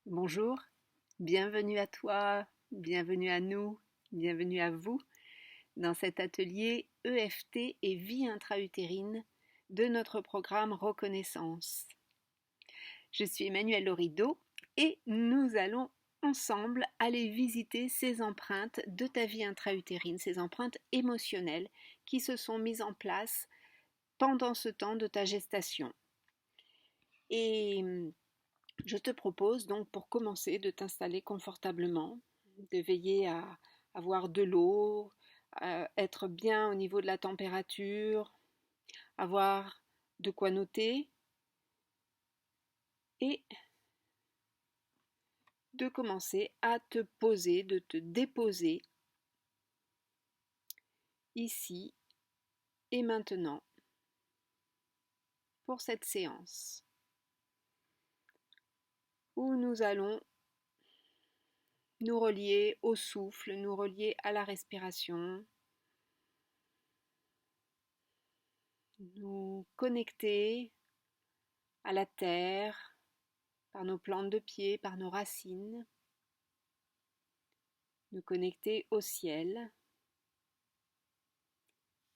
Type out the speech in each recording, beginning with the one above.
Bonjour, bienvenue à toi, bienvenue à nous, bienvenue à vous dans cet atelier EFT et vie intra-utérine de notre programme Reconnaissance. Je suis Emmanuelle Lorido et nous allons ensemble aller visiter ces empreintes de ta vie intra-utérine, ces empreintes émotionnelles qui se sont mises en place pendant ce temps de ta gestation. Et je te propose donc pour commencer de t'installer confortablement, de veiller à avoir de l'eau, à être bien au niveau de la température, avoir de quoi noter et de commencer à te poser, de te déposer ici et maintenant pour cette séance où nous allons nous relier au souffle, nous relier à la respiration, nous connecter à la terre par nos plantes de pied, par nos racines, nous connecter au ciel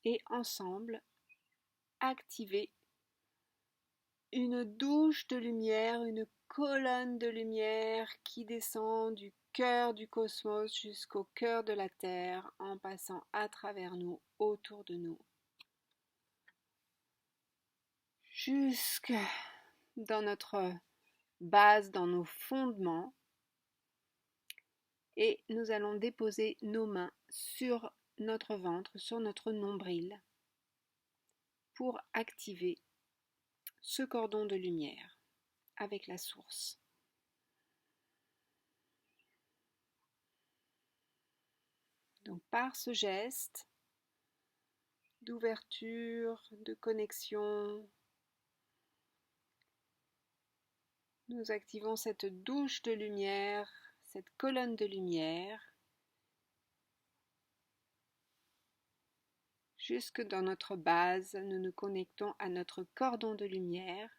et ensemble activer une douche de lumière, une colonne de lumière qui descend du cœur du cosmos jusqu'au cœur de la Terre en passant à travers nous, autour de nous, jusque dans notre base, dans nos fondements. Et nous allons déposer nos mains sur notre ventre, sur notre nombril, pour activer ce cordon de lumière avec la source. Donc par ce geste d'ouverture, de connexion, nous activons cette douche de lumière, cette colonne de lumière, jusque dans notre base, nous nous connectons à notre cordon de lumière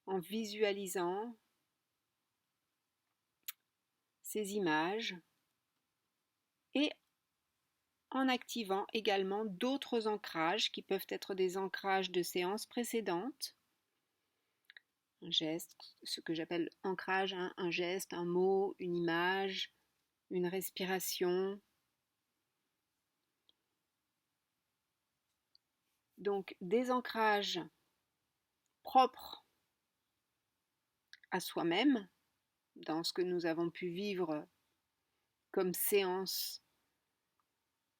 en visualisant ces images et en activant également d'autres ancrages qui peuvent être des ancrages de séances précédentes, un geste, ce que j'appelle ancrage, hein, un geste, un mot, une image, une respiration. Donc des ancrages propres à soi-même, dans ce que nous avons pu vivre comme séance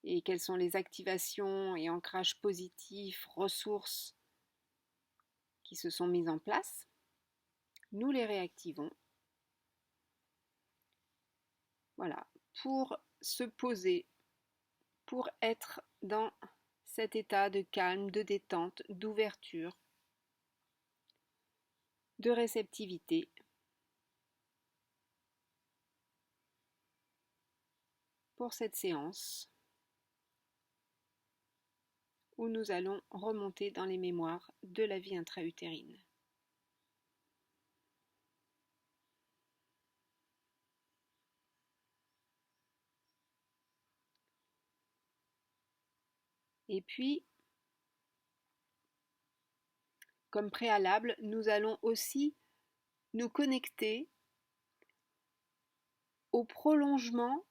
et quelles sont les activations et ancrages positifs, ressources qui se sont mises en place. Nous les réactivons. Voilà, pour se poser, pour être dans cet état de calme, de détente, d'ouverture, de réceptivité. Pour cette séance où nous allons remonter dans les mémoires de la vie intra-utérine. Et puis, comme préalable, nous allons aussi nous connecter aux prolongements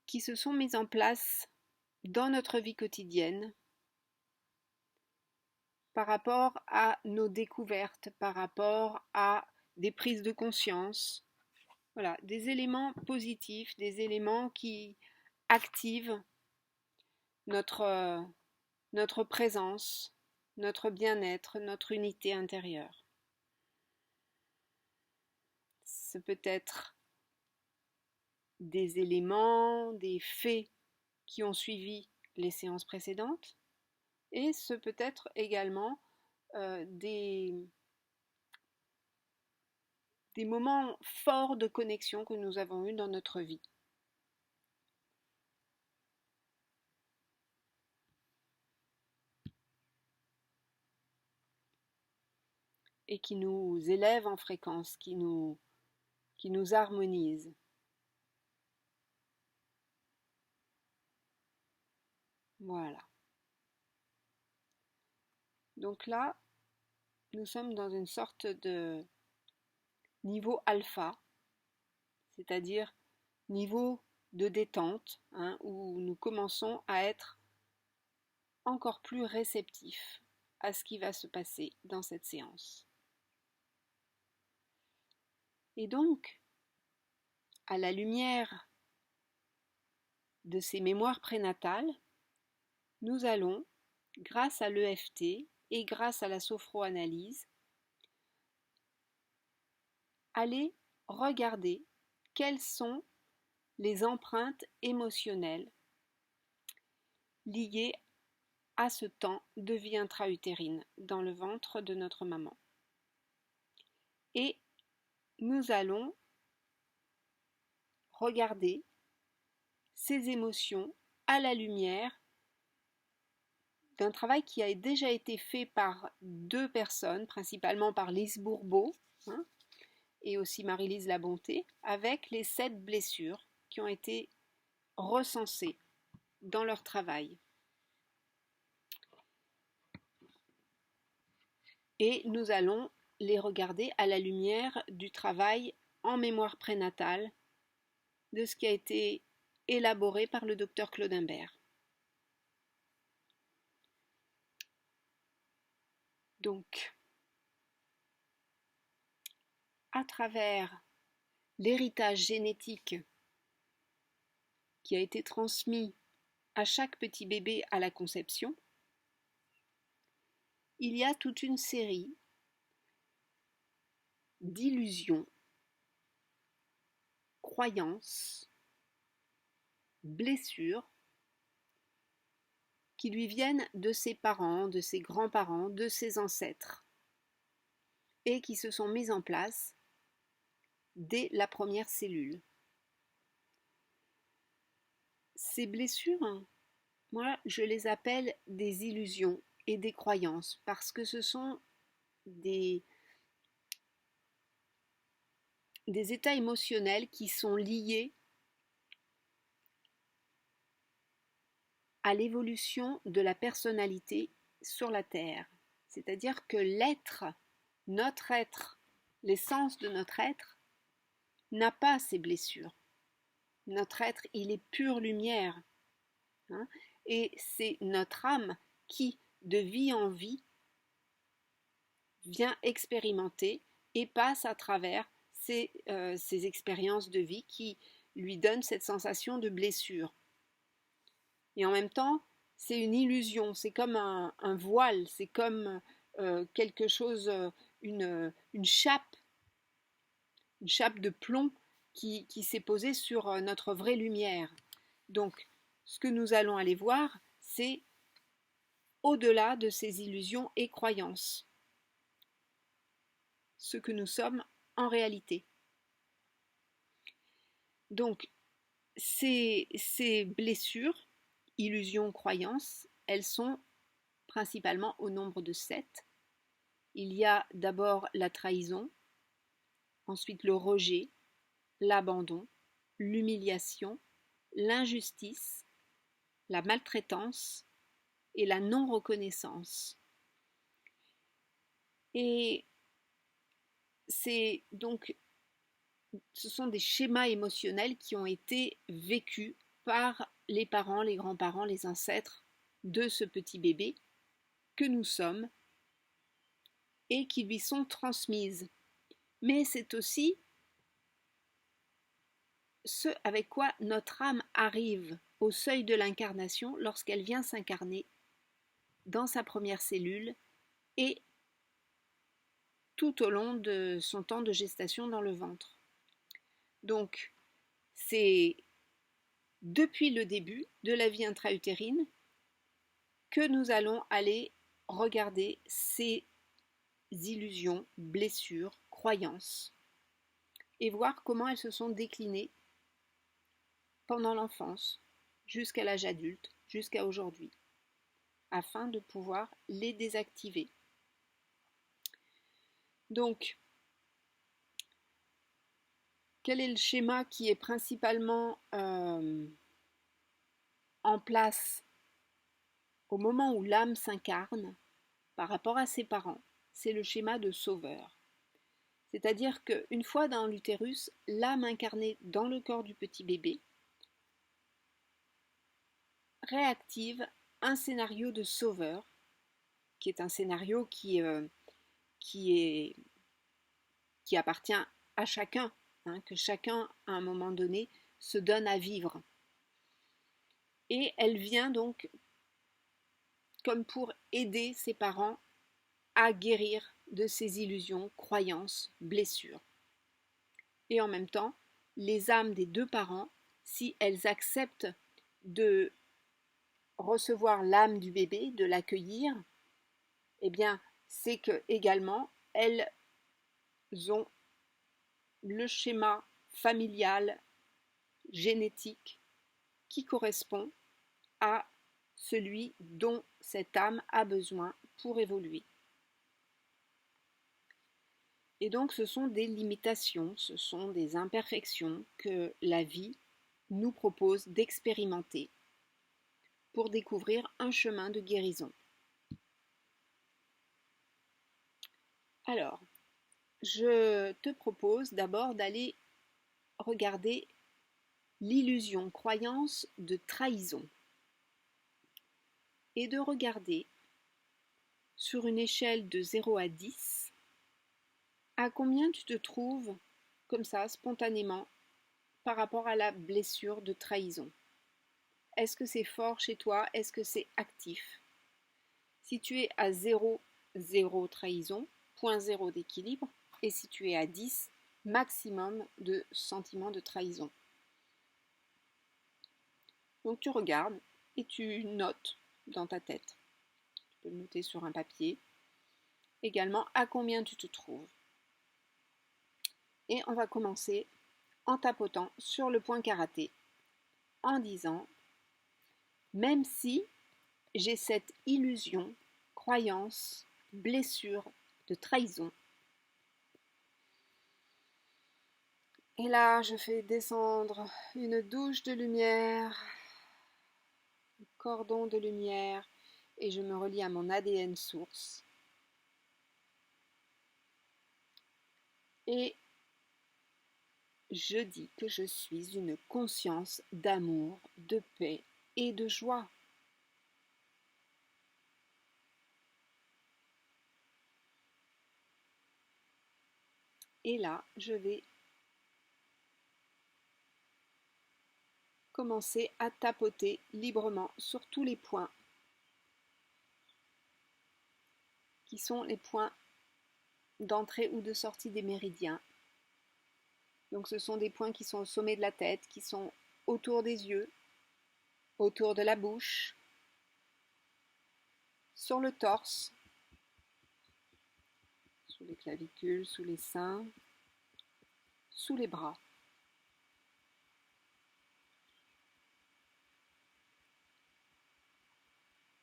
qui se sont mis en place dans notre vie quotidienne par rapport à nos découvertes, par rapport à des prises de conscience. Voilà, des éléments positifs, des éléments qui activent notre présence, notre bien-être, notre unité intérieure. Ce peut être des éléments, des faits qui ont suivi les séances précédentes et ce peut être également des moments forts de connexion que nous avons eus dans notre vie. et qui nous élève en fréquence, qui nous harmonise. Voilà. Donc là, nous sommes dans une sorte de niveau alpha, c'est-à-dire niveau de détente, hein, où nous commençons à être encore plus réceptifs à ce qui va se passer dans cette séance. Et donc, à la lumière de ces mémoires prénatales, nous allons, grâce à l'EFT et grâce à la sophroanalyse, aller regarder quelles sont les empreintes émotionnelles liées à ce temps de vie intra-utérine dans le ventre de notre maman. Et nous allons regarder ces émotions à la lumière d'un travail qui a déjà été fait par 2 personnes, principalement par Lise Bourbeau, hein, et aussi Marie-Lise Labonté, avec les 7 blessures qui ont été recensées dans leur travail. Et nous allons les regarder à la lumière du travail en mémoire prénatale de ce qui a été élaboré par le docteur Claude Imbert. Donc, à travers l'héritage génétique qui a été transmis à chaque petit bébé à la conception, il y a toute une série d'illusions, croyances, blessures qui lui viennent de ses parents, de ses grands-parents, de ses ancêtres, et qui se sont mises en place dès la première cellule. Ces blessures, moi, je les appelle des illusions et des croyances, parce que ce sont des états émotionnels qui sont liés à l'évolution de la personnalité sur la Terre. C'est-à-dire que l'être, notre être, l'essence de notre être, n'a pas ces blessures. Notre être, il est pure lumière. Hein, et c'est notre âme qui, de vie en vie, vient expérimenter et passe à travers ces expériences de vie qui lui donnent cette sensation de blessure. Et en même temps, c'est une illusion, c'est comme un voile, c'est comme quelque chose, une chape de plomb qui s'est posée sur notre vraie lumière. Donc, ce que nous allons aller voir, c'est au-delà de ces illusions et croyances, ce que nous sommes en réalité. Donc, ces blessures, illusions, croyances, elles sont principalement au nombre de 7. Il y a d'abord la trahison, ensuite le rejet, l'abandon, l'humiliation, l'injustice, la maltraitance et la non-reconnaissance. Et ce sont des schémas émotionnels qui ont été vécus par les parents, les grands-parents, les ancêtres de ce petit bébé que nous sommes et qui lui sont transmises. Mais c'est aussi ce avec quoi notre âme arrive au seuil de l'incarnation lorsqu'elle vient s'incarner dans sa première cellule et tout au long de son temps de gestation dans le ventre. Donc, c'est depuis le début de la vie intra-utérine que nous allons aller regarder ces illusions, blessures, croyances et voir comment elles se sont déclinées pendant l'enfance, jusqu'à l'âge adulte, jusqu'à aujourd'hui, afin de pouvoir les désactiver. Donc, quel est le schéma qui est principalement en place au moment où l'âme s'incarne par rapport à ses parents? C'est le schéma de sauveur. C'est-à-dire qu'une fois dans l'utérus, l'âme incarnée dans le corps du petit bébé réactive un scénario de sauveur, qui est un scénario qui appartient à chacun, hein, que chacun, à un moment donné, se donne à vivre. Et elle vient donc comme pour aider ses parents à guérir de ses illusions, croyances, blessures. Et en même temps, les âmes des deux parents, si elles acceptent de recevoir l'âme du bébé, de l'accueillir, eh bien, c'est que également elles ont le schéma familial, génétique, qui correspond à celui dont cette âme a besoin pour évoluer. Et donc ce sont des limitations, ce sont des imperfections que la vie nous propose d'expérimenter pour découvrir un chemin de guérison. Alors, je te propose d'abord d'aller regarder l'illusion croyance de trahison et de regarder sur une échelle de 0 à 10 à combien tu te trouves comme ça spontanément par rapport à la blessure de trahison. Est-ce que c'est fort chez toi? Est-ce que c'est actif? Si tu es à 0, 0 trahison, point 0 d'équilibre, et si tu es à 10, maximum de sentiments de trahison. Donc tu regardes et tu notes dans ta tête. Tu peux le noter sur un papier. Également, à combien tu te trouves. Et on va commencer en tapotant sur le point karaté, en disant, même si j'ai cette illusion, croyance, blessure de trahison, et là je fais descendre une douche de lumière, un cordon de lumière, et je me relie à mon ADN source. Et je dis que je suis une conscience d'amour, de paix et de joie. Et là, je vais commencer à tapoter librement sur tous les points qui sont les points d'entrée ou de sortie des méridiens. Donc ce sont des points qui sont au sommet de la tête, qui sont autour des yeux, autour de la bouche, sur le torse, sous les clavicules, sous les seins, sous les bras.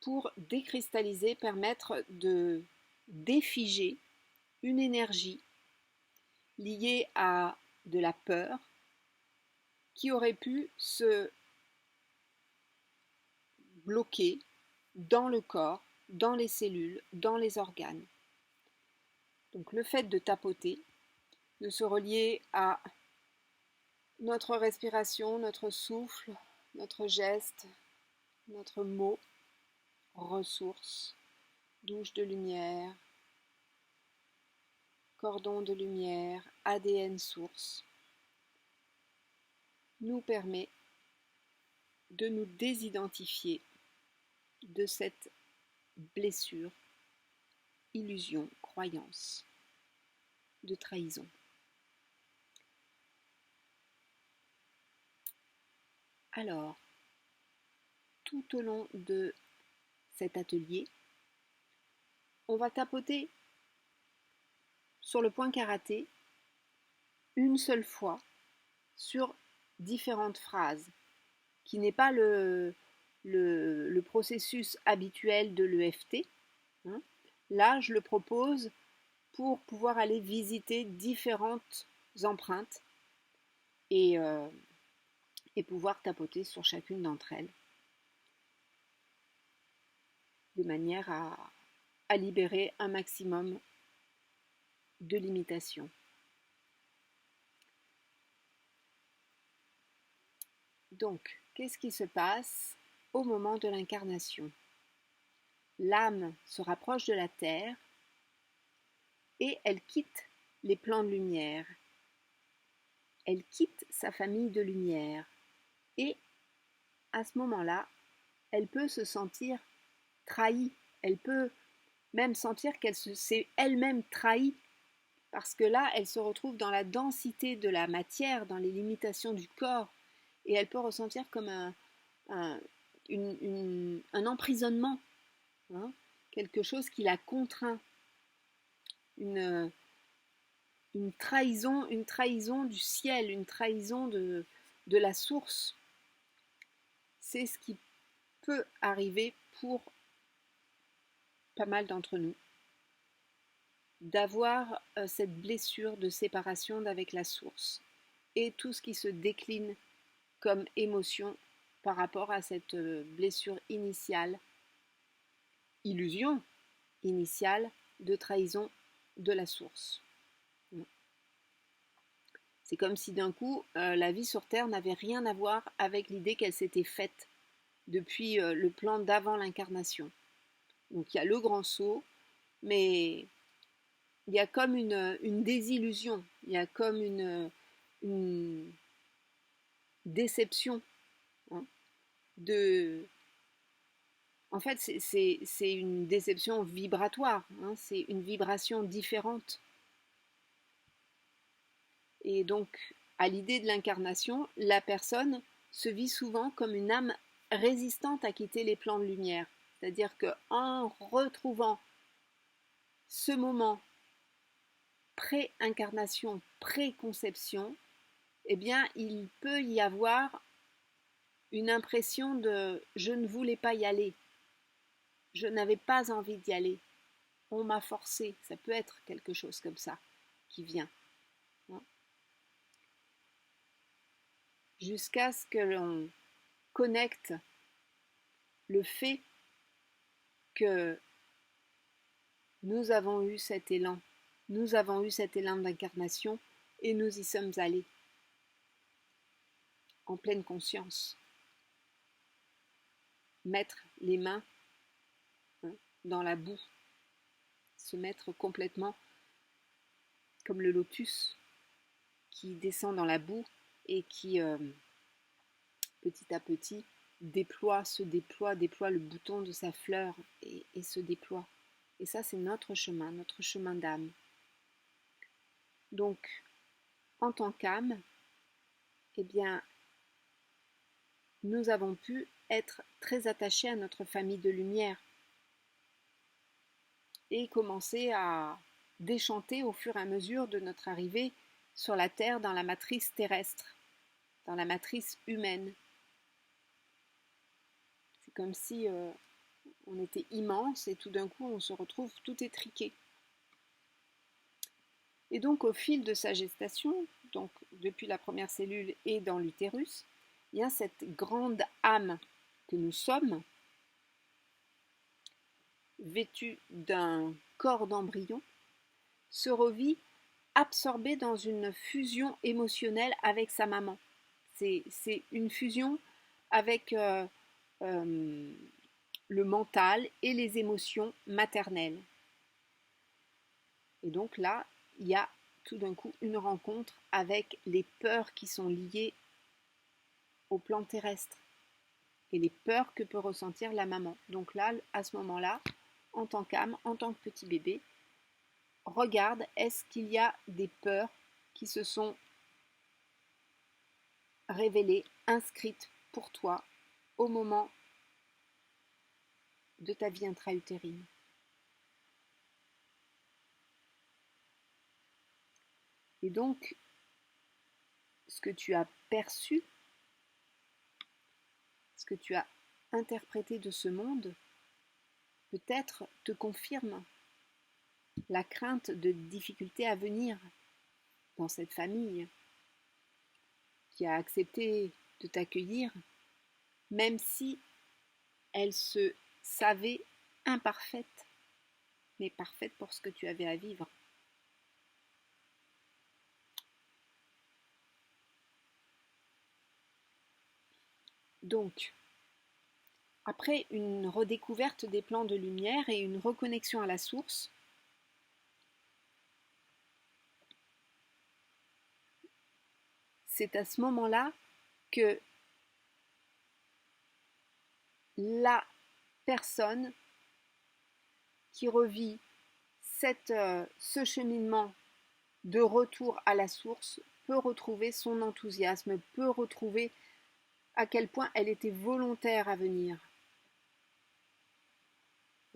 Pour décristalliser, permettre de défiger une énergie liée à de la peur qui aurait pu se bloquer dans le corps, dans les cellules, dans les organes. Donc le fait de tapoter, de se relier à notre respiration, notre souffle, notre geste, notre mot, ressource, douche de lumière, cordon de lumière, ADN source, nous permet de nous désidentifier de cette blessure, illusion, croyance de trahison. Alors, tout au long de cet atelier, on va tapoter sur le point karaté une seule fois sur différentes phrases, qui n'est pas le processus habituel de l'EFT. Hein. Là, je le propose pour pouvoir aller visiter différentes empreintes et, pouvoir tapoter sur chacune d'entre elles, de manière à libérer un maximum de limitations. Donc, qu'est-ce qui se passe au moment de l'incarnation? L'âme se rapproche de la terre et elle quitte les plans de lumière. Elle quitte sa famille de lumière. Et à ce moment-là, elle peut se sentir trahie. Elle peut même sentir qu'elle s'est elle-même trahie. Parce que là, elle se retrouve dans la densité de la matière, dans les limitations du corps. Et elle peut ressentir comme un emprisonnement, hein, quelque chose qui la contraint, une trahison du ciel, une trahison de la source. C'est ce qui peut arriver pour pas mal d'entre nous, d'avoir cette blessure de séparation d'avec la source et tout ce qui se décline comme émotion par rapport à cette blessure initiale, illusion initiale de trahison de la source. C'est comme si d'un coup, la vie sur Terre n'avait rien à voir avec l'idée qu'elle s'était faite depuis le plan d'avant l'incarnation. Donc il y a le grand saut, mais il y a comme une désillusion, il y a comme une déception, hein, En fait, c'est une déception vibratoire, hein, c'est une vibration différente. Et donc, à l'idée de l'incarnation, la personne se vit souvent comme une âme résistante à quitter les plans de lumière. C'est-à-dire qu'en retrouvant ce moment pré-incarnation, pré-conception, eh bien, il peut y avoir une impression de « je ne voulais pas y aller », je n'avais pas envie d'y aller, on m'a forcé, ça peut être quelque chose comme ça qui vient. Jusqu'à ce que l'on connecte le fait que nous avons eu cet élan d'incarnation et nous y sommes allés en pleine conscience. Mettre les mains, hein, dans la boue, se mettre complètement comme le lotus qui descend dans la boue et qui petit à petit se déploie le bouton de sa fleur et se déploie. Et ça, c'est notre chemin d'âme. Donc, en tant qu'âme, eh bien, nous avons pu être très attachés à notre famille de lumière et commencer à déchanter au fur et à mesure de notre arrivée sur la Terre dans la matrice terrestre, dans la matrice humaine. C'est comme si on était immense et tout d'un coup on se retrouve tout étriqué. Et donc au fil de sa gestation, donc depuis la première cellule et dans l'utérus, il y a cette grande âme que nous sommes, vêtue d'un corps d'embryon, se revit absorbée dans une fusion émotionnelle avec sa maman. C'est une fusion avec le mental et les émotions maternelles. Et donc là, il y a tout d'un coup une rencontre avec les peurs qui sont liées au plan terrestre et les peurs que peut ressentir la maman. Donc là, à ce moment-là, en tant qu'âme, en tant que petit bébé, regarde, est-ce qu'il y a des peurs qui se sont révélées, inscrites pour toi au moment de ta vie intra-utérine. Et donc, ce que tu as perçu, ce que tu as interprété de ce monde, peut-être te confirme la crainte de difficultés à venir dans cette famille qui a accepté de t'accueillir, même si elle se savait imparfaite, mais parfaite pour ce que tu avais à vivre. Donc, après une redécouverte des plans de lumière et une reconnexion à la source, c'est à ce moment-là que la personne qui revit ce cheminement de retour à la source peut retrouver son enthousiasme, peut retrouver à quel point elle était volontaire à venir,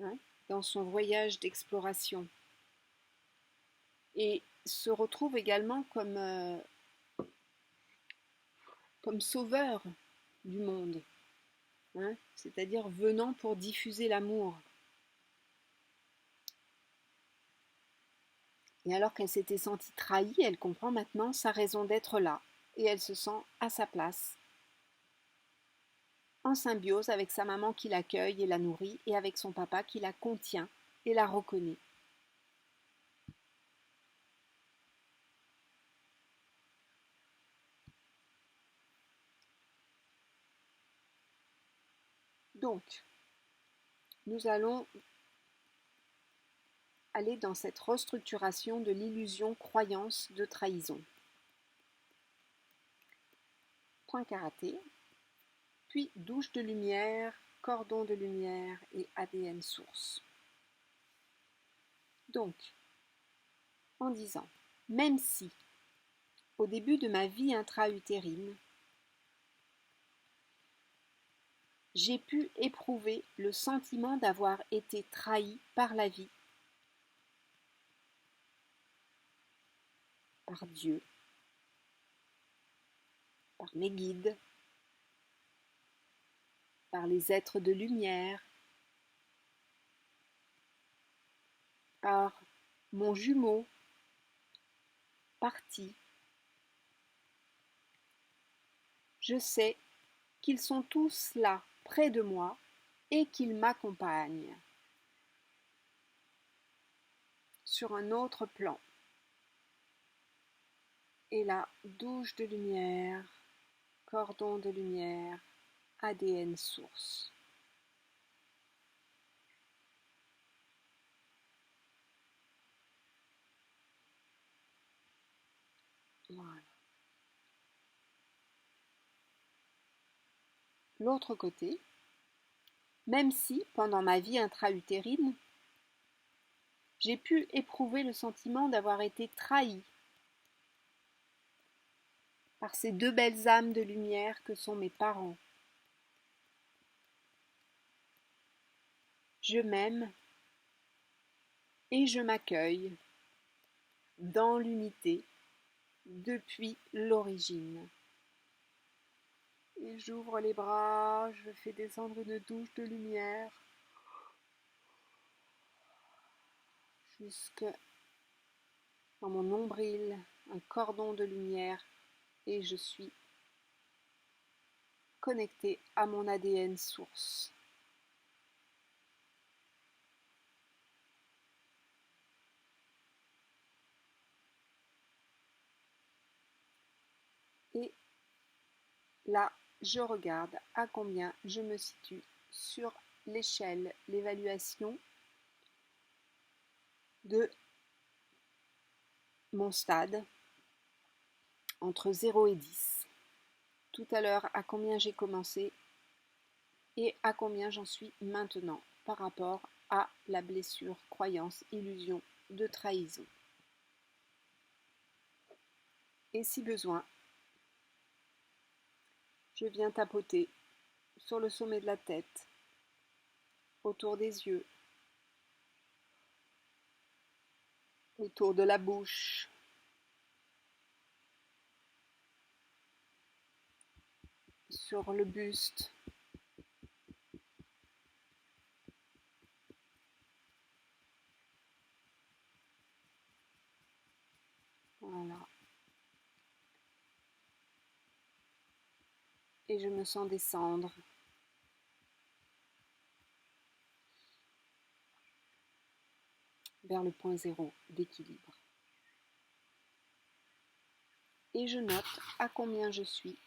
hein, dans son voyage d'exploration. Et se retrouve également comme sauveur du monde, hein, c'est-à-dire venant pour diffuser l'amour. Et alors qu'elle s'était sentie trahie, elle comprend maintenant sa raison d'être là, et elle se sent à sa place, en symbiose avec sa maman qui l'accueille et la nourrit, et avec son papa qui la contient et la reconnaît. Donc, nous allons aller dans cette restructuration de l'illusion croyance de trahison. Point karaté, puis douche de lumière, cordon de lumière et ADN source. Donc, en disant, même si, au début de ma vie intra-utérine, j'ai pu éprouver le sentiment d'avoir été trahi par la vie, par Dieu, par mes guides, par les êtres de lumière, par mon jumeau parti. Je sais qu'ils sont tous là, près de moi, et qu'ils m'accompagnent sur un autre plan. Et là, douche de lumière, cordon de lumière, ADN source. Voilà. L'autre côté, même si, pendant ma vie intra-utérine, j'ai pu éprouver le sentiment d'avoir été trahi par ces deux belles âmes de lumière que sont mes parents. Je m'aime et je m'accueille dans l'unité depuis l'origine. Et j'ouvre les bras, je fais descendre une douche de lumière jusque dans mon nombril, un cordon de lumière, et je suis connectée à mon ADN source. Et là, je regarde à combien je me situe sur l'échelle, l'évaluation de mon stade entre 0 et 10. Tout à l'heure, à combien j'ai commencé et à combien j'en suis maintenant par rapport à la blessure, croyance, illusion de trahison. Et si besoin, je viens tapoter sur le sommet de la tête, autour des yeux, autour de la bouche, sur le buste, Voilà. Et je me sens descendre vers le point zéro d'équilibre. Et je note à combien je suis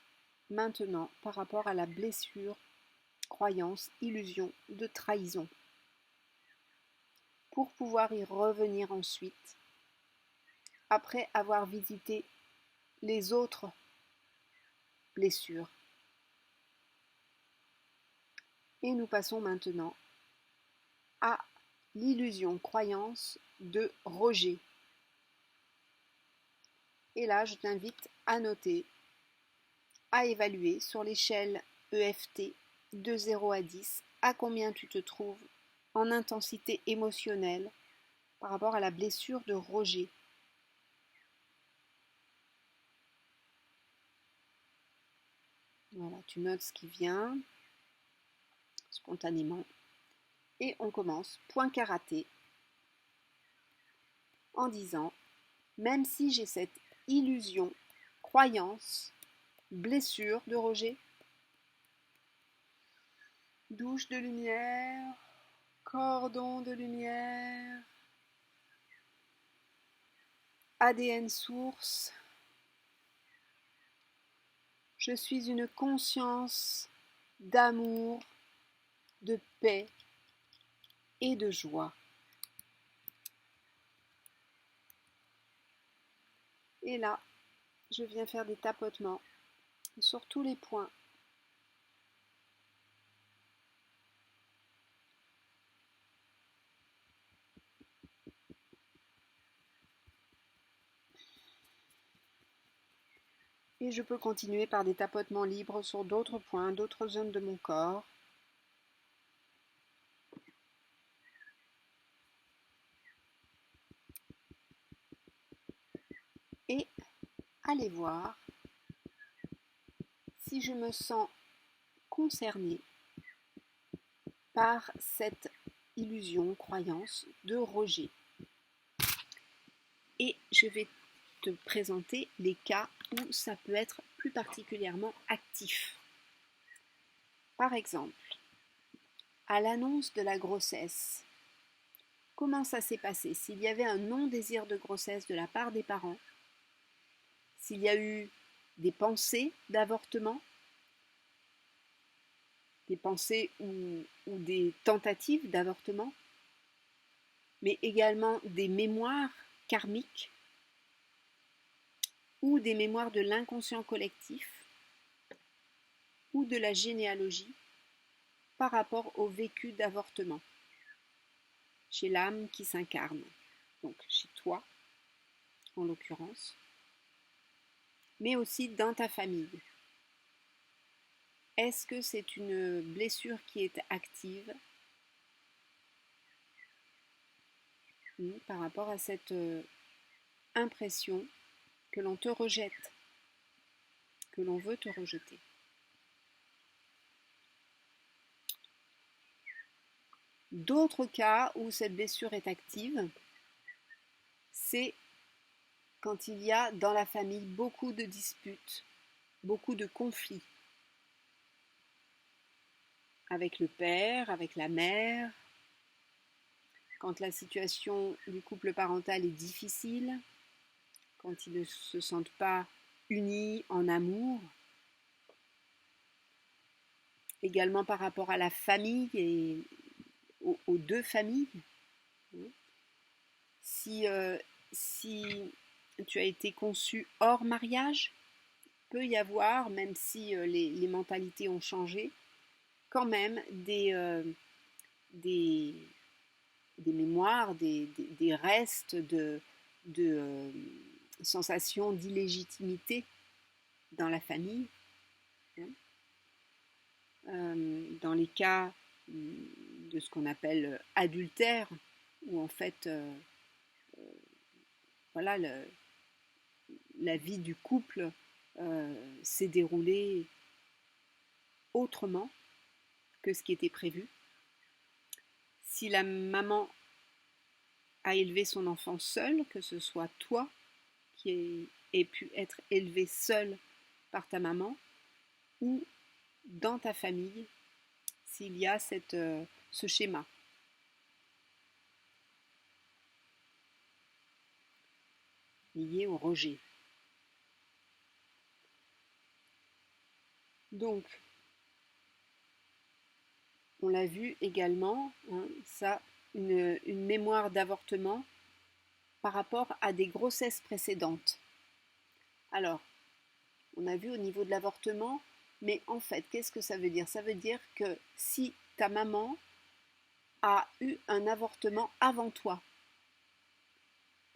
maintenant par rapport à la blessure, croyance, illusion de trahison. Pour pouvoir y revenir ensuite, après avoir visité les autres blessures. Et nous passons maintenant à l'illusion, croyance de rejet. Et là, je t'invite à noter, à évaluer sur l'échelle EFT de 0 à 10 à combien tu te trouves en intensité émotionnelle par rapport à la blessure de rejet. Voilà, tu notes ce qui vient spontanément. Et on commence, point karaté, en disant, même si j'ai cette illusion, croyance, blessure de rejet, douche de lumière, cordon de lumière, ADN source, je suis une conscience d'amour, de paix et de joie. Et là, je viens faire des tapotements sur tous les points. Et je peux continuer par des tapotements libres sur d'autres points, d'autres zones de mon corps. Et allez voir si je me sens concernée par cette illusion, croyance de rejet. Et je vais te présenter les cas où ça peut être plus particulièrement actif. Par exemple, à l'annonce de la grossesse, comment ça s'est passé? S'il y avait un non-désir de grossesse de la part des parents, s'il y a eu des pensées d'avortement, des pensées ou des tentatives d'avortement, mais également des mémoires karmiques ou des mémoires de l'inconscient collectif ou de la généalogie par rapport au vécu d'avortement chez l'âme qui s'incarne, donc chez toi en l'occurrence, mais aussi dans ta famille. Est-ce que c'est une blessure qui est active par rapport à cette impression que l'on te rejette, que l'on veut te rejeter? D'autres cas où cette blessure est active, c'est quand il y a dans la famille beaucoup de disputes, beaucoup de conflits avec le père, avec la mère, quand la situation du couple parental est difficile, quand ils ne se sentent pas unis en amour, également par rapport à la famille et aux deux familles. Si tu as été conçu hors mariage, peut y avoir, même si les mentalités ont changé, quand même des, des mémoires, des restes de sensations d'illégitimité dans la famille. Dans les cas de ce qu'on appelle adultère, où en fait, voilà, la vie du couple s'est déroulée autrement que ce qui était prévu. Si la maman a élevé son enfant seule, que ce soit toi qui ait pu être élevé seul par ta maman ou dans ta famille s'il y a ce schéma. Lié au rejet. Donc, on l'a vu également, hein, ça, une mémoire d'avortement par rapport à des grossesses précédentes. Alors, on a vu au niveau de l'avortement, mais en fait, qu'est-ce que ça veut dire? Ça veut dire que si ta maman a eu un avortement avant toi,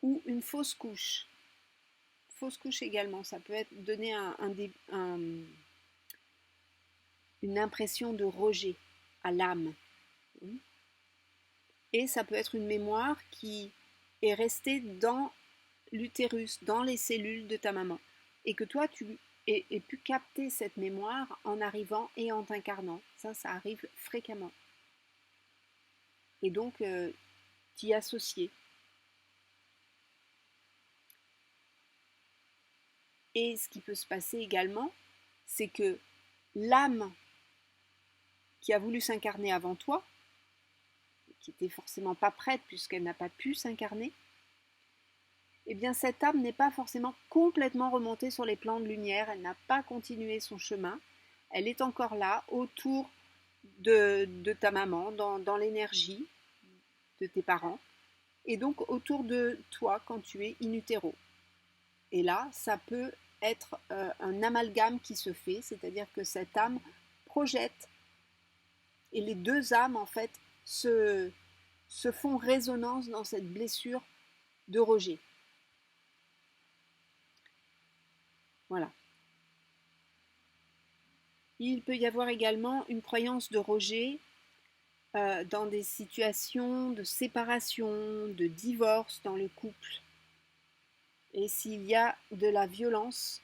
ou une fausse couche également, ça peut être donner une impression de rejet à l'âme. Et ça peut être une mémoire qui est restée dans l'utérus, dans les cellules de ta maman. Et que toi, tu aies pu capter cette mémoire en arrivant et en t'incarnant. Ça arrive fréquemment. Et donc, t'y associer. Et ce qui peut se passer également, c'est que l'âme qui a voulu s'incarner avant toi, qui n'était forcément pas prête puisqu'elle n'a pas pu s'incarner, eh bien cette âme n'est pas forcément complètement remontée sur les plans de lumière, elle n'a pas continué son chemin, elle est encore là, autour de ta maman, dans l'énergie de tes parents, et donc autour de toi quand tu es in utero. Et là, ça peut être un amalgame qui se fait, c'est-à-dire que cette âme projette, et les deux âmes en fait se font résonance dans cette blessure de rejet. Voilà. Il peut y avoir également une croyance de rejet dans des situations de séparation, de divorce dans le couple. Et s'il y a de la violence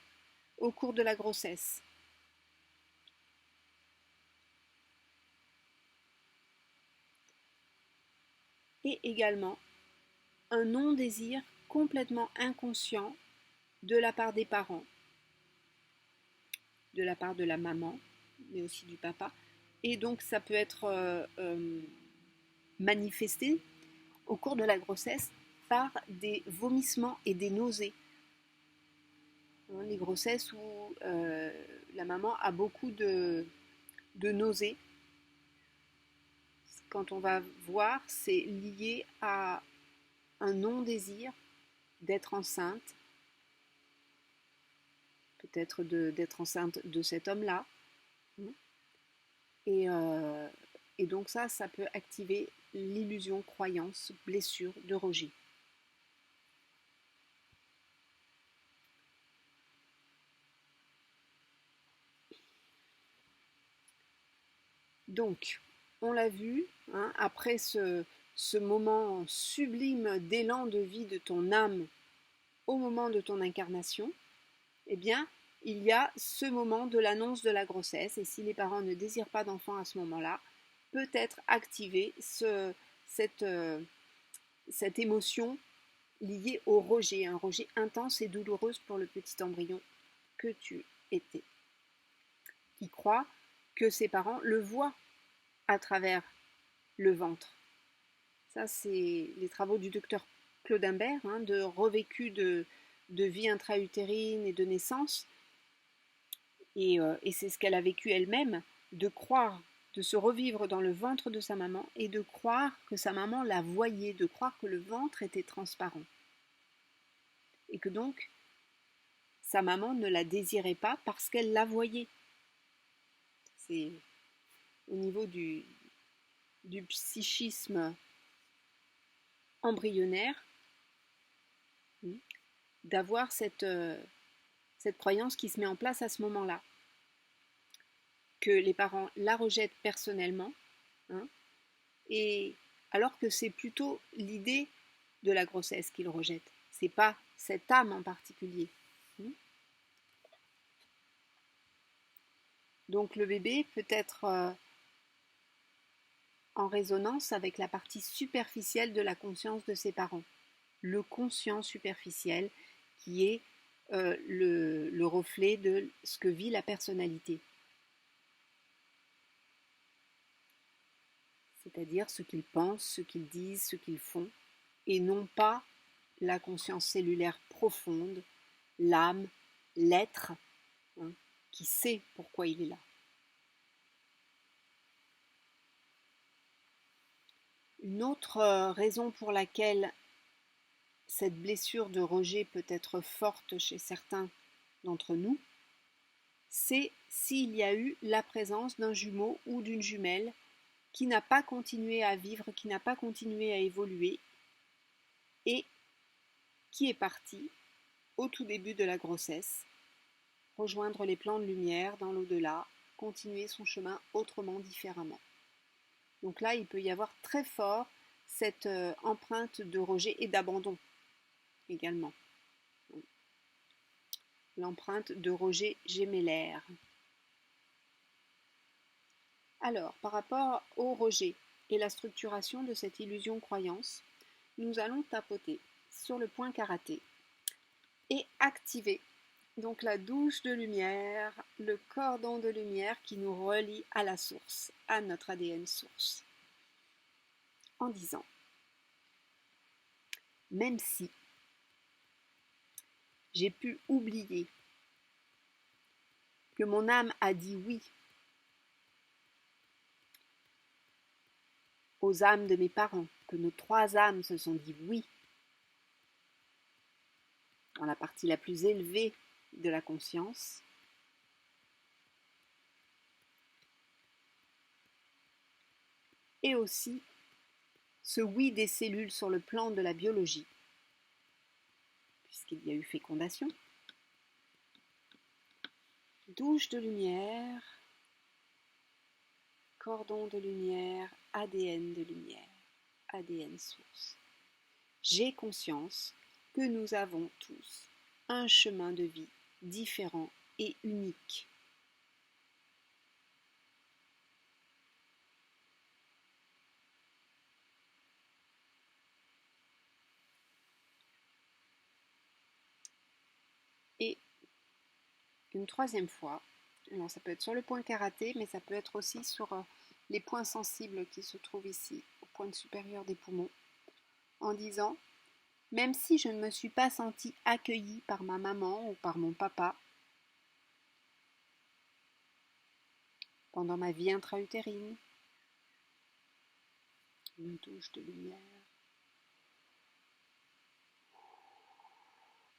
au cours de la grossesse. Et également un non-désir complètement inconscient de la part des parents, de la part de la maman, mais aussi du papa. Et donc ça peut être manifesté au cours de la grossesse par des vomissements et des nausées. Les grossesses où la maman a beaucoup de nausées, quand on va voir, c'est lié à un non-désir d'être enceinte, peut-être d'être enceinte de cet homme-là. Et donc ça peut activer l'illusion, croyance, blessure de rejet. Donc, on l'a vu, hein, après ce moment sublime d'élan de vie de ton âme au moment de ton incarnation, eh bien, il y a ce moment de l'annonce de la grossesse. Et si les parents ne désirent pas d'enfant à ce moment-là, peut être activée cette émotion liée au rejet, un rejet intense et douloureux pour le petit embryon que tu étais, qui croit que ses parents le voient à travers le ventre. Ça, c'est les travaux du docteur Claude Imbert, hein, de revécu de vie intra-utérine et de naissance. Et c'est ce qu'elle a vécu elle-même, de croire, de se revivre dans le ventre de sa maman et de croire que sa maman la voyait, de croire que le ventre était transparent. Et que donc, sa maman ne la désirait pas parce qu'elle la voyait. C'est au niveau du psychisme embryonnaire, d'avoir cette croyance qui se met en place à ce moment-là. Que les parents la rejettent personnellement, hein, et alors que c'est plutôt l'idée de la grossesse qu'ils rejettent. C'est pas cette âme en particulier. Donc le bébé peut être en résonance avec la partie superficielle de la conscience de ses parents. Le conscient superficiel qui est le reflet de ce que vit la personnalité. C'est-à-dire ce qu'ils pensent, ce qu'ils disent, ce qu'ils font, et non pas la conscience cellulaire profonde, l'âme, l'être, hein, qui sait pourquoi il est là. Une autre raison pour laquelle cette blessure de rejet peut être forte chez certains d'entre nous, c'est s'il y a eu la présence d'un jumeau ou d'une jumelle qui n'a pas continué à vivre, qui n'a pas continué à évoluer et qui est parti au tout début de la grossesse, rejoindre les plans de lumière dans l'au-delà, continuer son chemin autrement, différemment. Donc là, il peut y avoir très fort cette empreinte de rejet et d'abandon également. L'empreinte de rejet gémellaire. Alors, par rapport au rejet et la structuration de cette illusion-croyance, nous allons tapoter sur le point karaté et activer donc la douche de lumière, le cordon de lumière qui nous relie à la source, à notre ADN source. En disant, même si j'ai pu oublier que mon âme a dit oui aux âmes de mes parents, que nos 3 âmes se sont dit oui dans la partie la plus élevée de la conscience, et aussi ce oui des cellules sur le plan de la biologie, puisqu'il y a eu fécondation, douche de lumière, cordon de lumière, ADN de lumière, ADN source. J'ai conscience que nous avons tous un chemin de vie différent et unique. Et une troisième fois, alors ça peut être sur le point karaté, mais ça peut être aussi sur les points sensibles qui se trouvent ici, au point supérieur des poumons, en disant, même si je ne me suis pas sentie accueillie par ma maman ou par mon papa pendant ma vie intra-utérine, une touche de lumière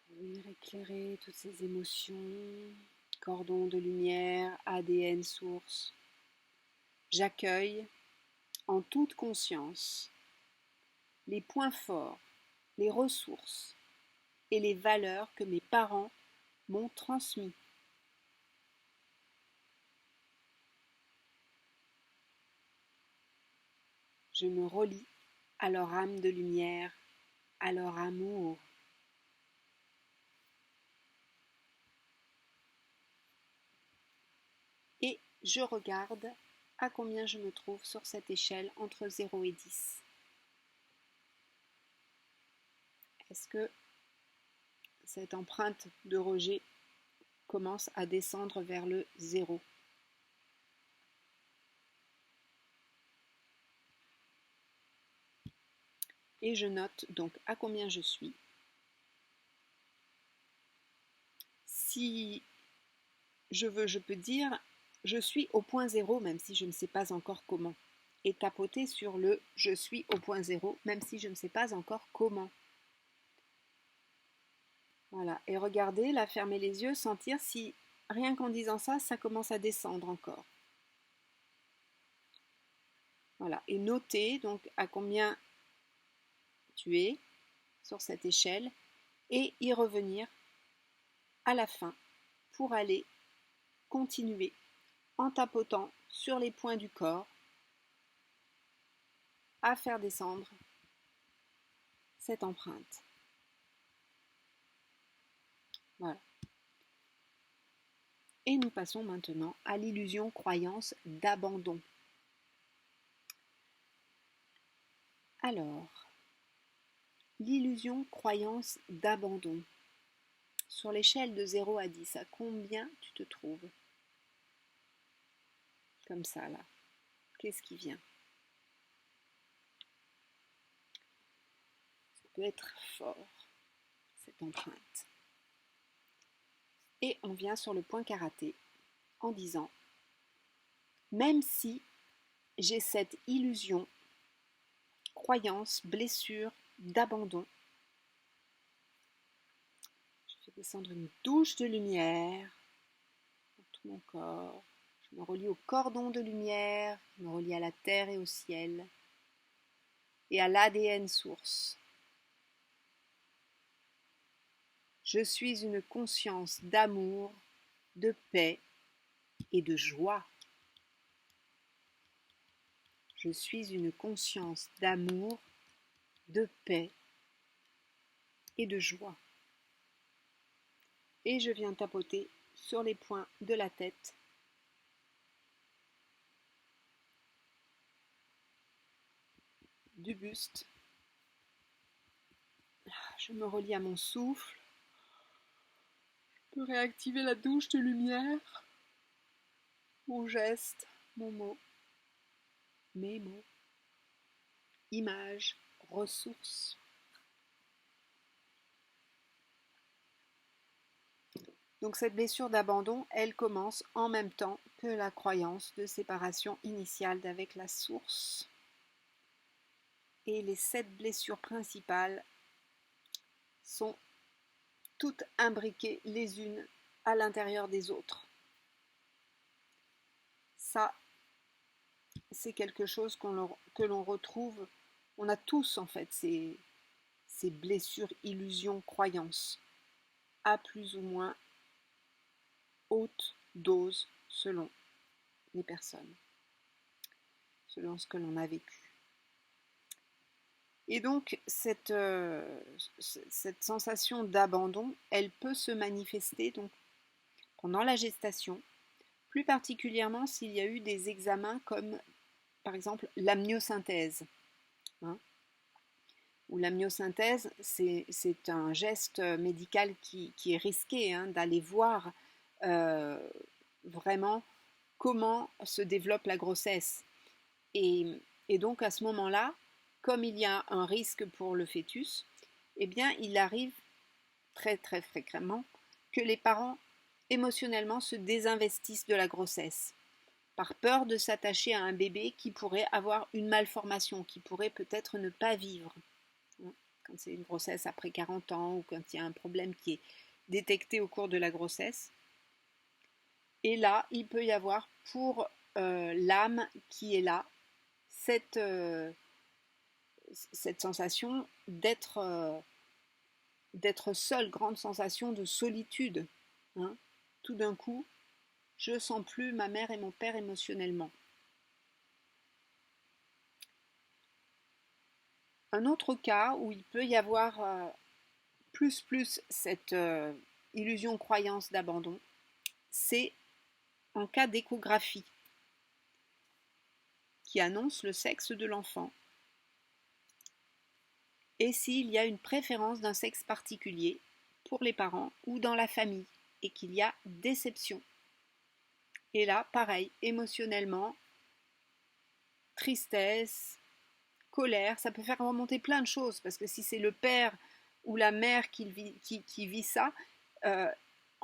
pour venir éclairer toutes ces émotions, cordon de lumière, ADN source. J'accueille en toute conscience les points forts, les ressources et les valeurs que mes parents m'ont transmis. Je me relie à leur âme de lumière, à leur amour. Et je regarde à combien je me trouve sur cette échelle entre 0 et 10. Est-ce que cette empreinte de rejet commence à descendre vers le 0? Et je note donc à combien je suis. Si je veux, je peux dire je suis au point 0 même si je ne sais pas encore comment. Et tapoter sur le je suis au point 0 même si je ne sais pas encore comment. Voilà, et regardez, là, fermer les yeux, sentir si rien qu'en disant ça, ça commence à descendre encore. Voilà, et noter donc à combien tu es sur cette échelle et y revenir à la fin pour aller continuer en tapotant sur les points du corps à faire descendre cette empreinte. Voilà. Et nous passons maintenant à l'illusion-croyance d'abandon. Alors, l'illusion-croyance d'abandon. Sur l'échelle de 0 à 10, à combien tu te trouves? Comme ça, là. Qu'est-ce qui vient? Ça peut être fort, cette empreinte. Et on vient sur le point karaté en disant, même si j'ai cette illusion, croyance, blessure, d'abandon, je fais descendre une douche de lumière dans tout mon corps. Je me relie au cordon de lumière, je me relie à la terre et au ciel, et à l'ADN source. Je suis une conscience d'amour, de paix et de joie. Je suis une conscience d'amour, de paix et de joie. Et je viens tapoter sur les points de la tête, du buste. Je me relie à mon souffle. Je peux réactiver la douche de lumière, mon geste, mon mot, mes mots, images, ressources. Donc cette blessure d'abandon, elle commence en même temps que la croyance de séparation initiale d'avec la source. Et les 7 blessures principales sont toutes imbriquées les unes à l'intérieur des autres. Ça, c'est quelque chose que l'on retrouve, on a tous en fait ces blessures, illusions, croyances, à plus ou moins haute dose selon les personnes, selon ce que l'on a vécu. Et donc cette sensation d'abandon, elle peut se manifester donc pendant la gestation, plus particulièrement s'il y a eu des examens comme par exemple l'amniosynthèse. Ou l'amniosynthèse, c'est un geste médical qui est risqué, d'aller voir vraiment comment se développe la grossesse. Et donc à ce moment-là, comme il y a un risque pour le fœtus, eh bien il arrive très très fréquemment que les parents émotionnellement se désinvestissent de la grossesse par peur de s'attacher à un bébé qui pourrait avoir une malformation, qui pourrait peut-être ne pas vivre. Quand c'est une grossesse après 40 ans ou quand il y a un problème qui est détecté au cours de la grossesse. Et là, il peut y avoir pour l'âme qui est là cette sensation d'être seul, grande sensation de solitude. Tout d'un coup, je ne sens plus ma mère et mon père émotionnellement. Un autre cas où il peut y avoir plus cette illusion croyance d'abandon, c'est en cas d'échographie qui annonce le sexe de l'enfant et s'il y a une préférence d'un sexe particulier pour les parents ou dans la famille et qu'il y a déception. Et là, pareil, émotionnellement, tristesse, colère, ça peut faire remonter plein de choses parce que si c'est le père ou la mère qui vit ça,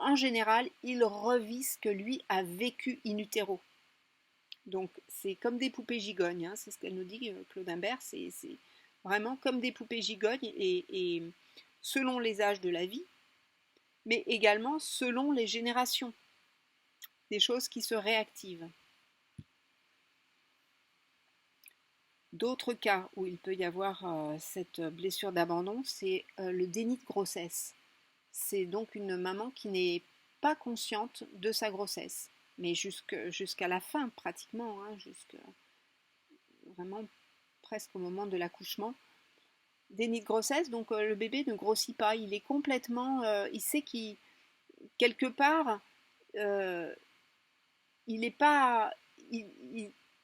en général, il revit ce que lui a vécu in utero. Donc c'est comme des poupées gigognes, c'est ce qu'elle nous dit, Claude Imbert, c'est vraiment comme des poupées gigognes et selon les âges de la vie, mais également selon les générations, des choses qui se réactivent. D'autres cas où il peut y avoir cette blessure d'abandon, c'est le déni de grossesse. C'est donc une maman qui n'est pas consciente de sa grossesse, mais jusqu'à la fin pratiquement, jusqu'à vraiment presque au moment de l'accouchement. Déni de grossesse, donc le bébé ne grossit pas, il est complètement, il sait qu'il quelque part, il n'est pas,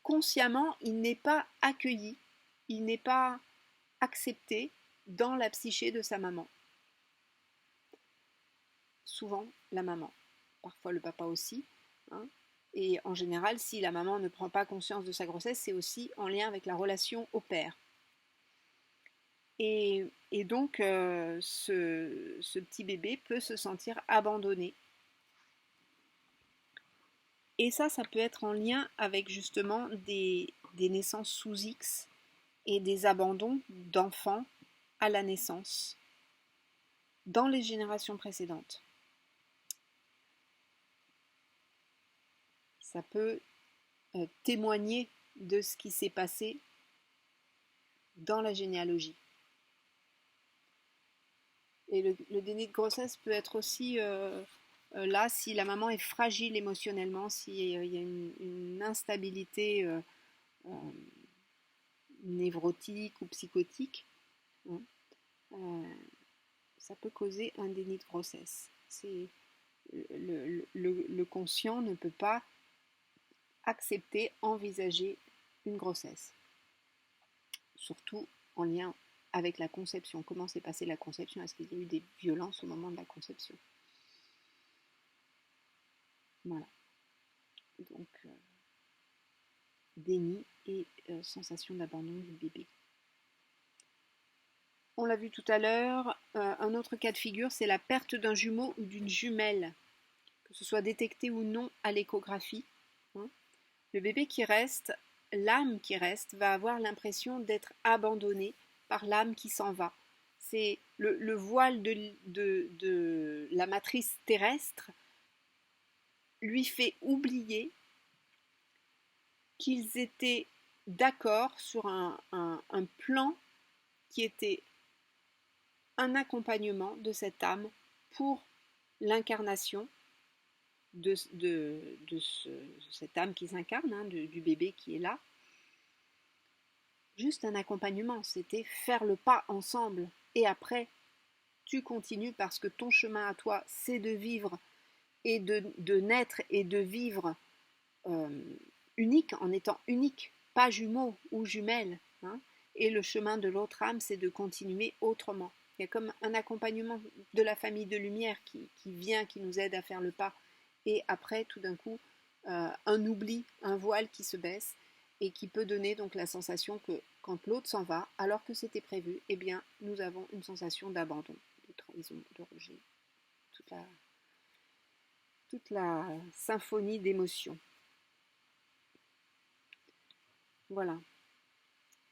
consciemment, il n'est pas accueilli, il n'est pas accepté dans la psyché de sa maman. souvent la maman, parfois le papa aussi, hein. Et en général, si la maman ne prend pas conscience de sa grossesse, c'est aussi en lien avec la relation au père. Et donc, ce petit bébé peut se sentir abandonné. Et ça peut être en lien avec justement des naissances sous X et des abandons d'enfants à la naissance dans les générations précédentes. Ça peut témoigner de ce qui s'est passé dans la généalogie. Et le déni de grossesse peut être aussi là si la maman est fragile émotionnellement, s'il y a une instabilité euh, névrotique ou psychotique, hein, ça peut causer un déni de grossesse. Le conscient ne peut pas accepter, envisager une grossesse. Surtout en lien avec la conception. Comment s'est passée la conception? Est-ce qu'il y a eu des violences au moment de la conception? Voilà. Donc, déni et sensation d'abandon du bébé. On l'a vu tout à l'heure, un autre cas de figure, c'est la perte d'un jumeau ou d'une jumelle, que ce soit détecté ou non à l'échographie. Hein. Le bébé qui reste, l'âme qui reste, va avoir l'impression d'être abandonnée par l'âme qui s'en va. C'est le voile de la matrice terrestre lui fait oublier qu'ils étaient d'accord sur un plan qui était un accompagnement de cette âme pour l'incarnation de cette âme qui s'incarne, hein, du bébé qui est là. Juste un accompagnement, c'était faire le pas ensemble. Et après, tu continues parce que ton chemin à toi, c'est de vivre et de naître et de vivre unique, en étant unique, pas jumeau ou jumelle. Hein. Et le chemin de l'autre âme, c'est de continuer autrement. Il y a comme un accompagnement de la famille de lumière qui vient, qui nous aide à faire le pas. Et après, tout d'un coup, un oubli, un voile qui se baisse et qui peut donner donc la sensation que quand l'autre s'en va, alors que c'était prévu, eh bien, nous avons une sensation d'abandon, de trahison, de rejet. Toute la symphonie d'émotions. Voilà.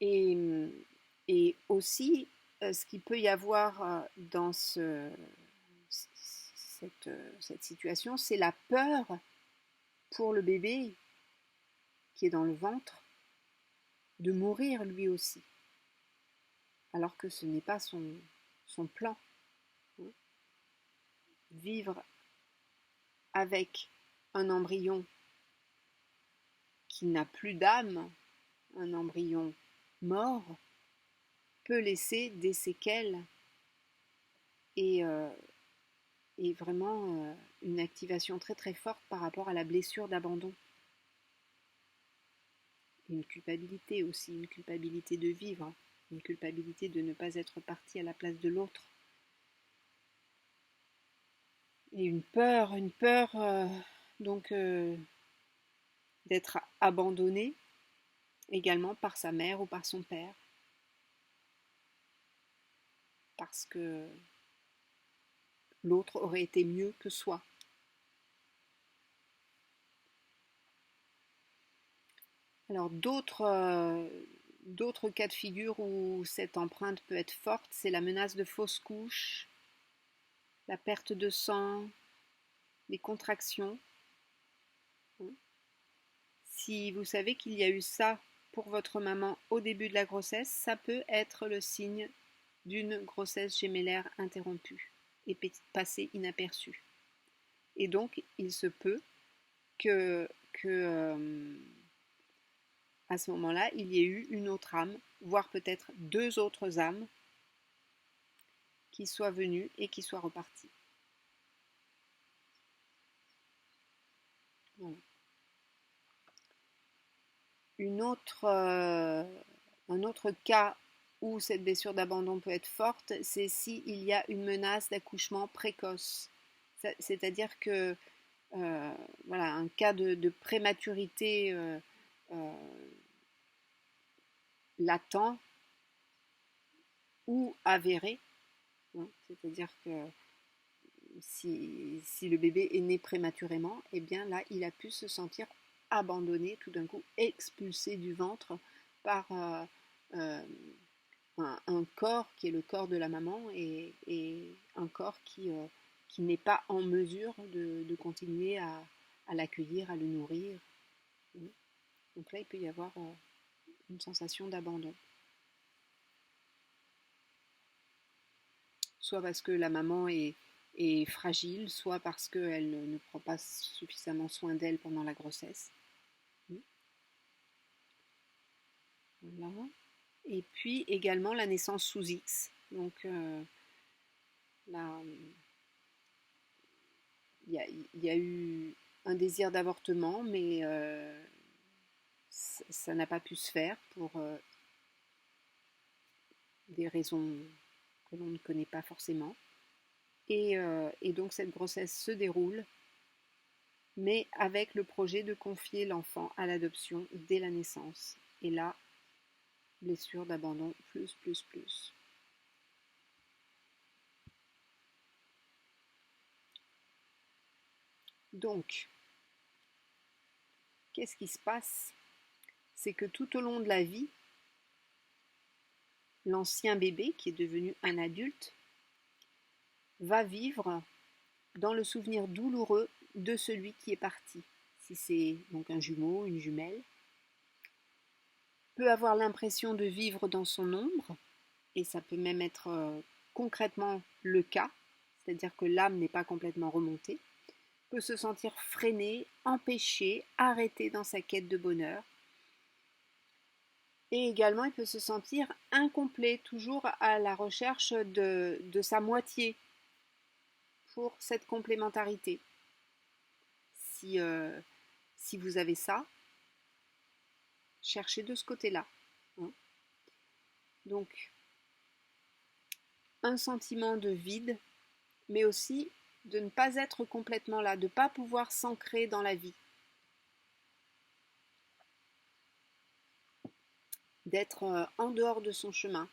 Et aussi, ce qu'il peut y avoir dans cette situation, c'est la peur pour le bébé qui est dans le ventre de mourir lui aussi, alors que ce n'est pas son plan. Vivre avec un embryon qui n'a plus d'âme, un embryon mort, peut laisser des séquelles et vraiment une activation très très forte par rapport à la blessure d'abandon. Une culpabilité aussi, une culpabilité de vivre, une culpabilité de ne pas être parti à la place de l'autre. Et une peur donc d'être abandonné également par sa mère ou par son père. Parce que l'autre aurait été mieux que soi. Alors d'autres cas de figure où cette empreinte peut être forte, c'est la menace de fausse couche, la perte de sang, les contractions. Si vous savez qu'il y a eu ça pour votre maman au début de la grossesse, ça peut être le signe d'une grossesse gémellaire interrompue et passée inaperçue. Et donc, il se peut que à ce moment-là, il y ait eu une autre âme, voire peut-être deux autres âmes qui soient venues et qui soient reparties. Voilà. Un autre cas où cette blessure d'abandon peut être forte, c'est s'il y a une menace d'accouchement précoce. C'est-à-dire que voilà, un cas de prématurité euh, latent ou avéré, hein, c'est-à-dire que si le bébé est né prématurément, eh bien là, il a pu se sentir abandonné, tout d'un coup expulsé du ventre par euh, un corps qui est le corps de la maman et un corps qui n'est pas en mesure de continuer à l'accueillir, à le nourrir. Donc là, il peut y avoir une sensation d'abandon. Soit parce que la maman est fragile, soit parce qu'elle ne prend pas suffisamment soin d'elle pendant la grossesse. Voilà. Et puis également la naissance sous X. Donc là, il y a eu un désir d'avortement, mais ça n'a pas pu se faire pour des raisons que l'on ne connaît pas forcément. Et donc cette grossesse se déroule, mais avec le projet de confier l'enfant à l'adoption dès la naissance. Et là, blessure d'abandon plus, plus, plus. Donc, qu'est-ce qui se passe? C'est que tout au long de la vie, l'ancien bébé, qui est devenu un adulte, va vivre dans le souvenir douloureux de celui qui est parti. Si c'est donc un jumeau, une jumelle, peut avoir l'impression de vivre dans son ombre, et ça peut même être concrètement le cas, c'est-à-dire que l'âme n'est pas complètement remontée, peut se sentir freiné, empêché, arrêté dans sa quête de bonheur. Et également, il peut se sentir incomplet, toujours à la recherche de sa moitié pour cette complémentarité. Si, si vous avez ça, cherchez de ce côté-là. Hein. Donc, un sentiment de vide, mais aussi de ne pas être complètement là, de ne pas pouvoir s'ancrer dans la vie, d'être en dehors de son chemin.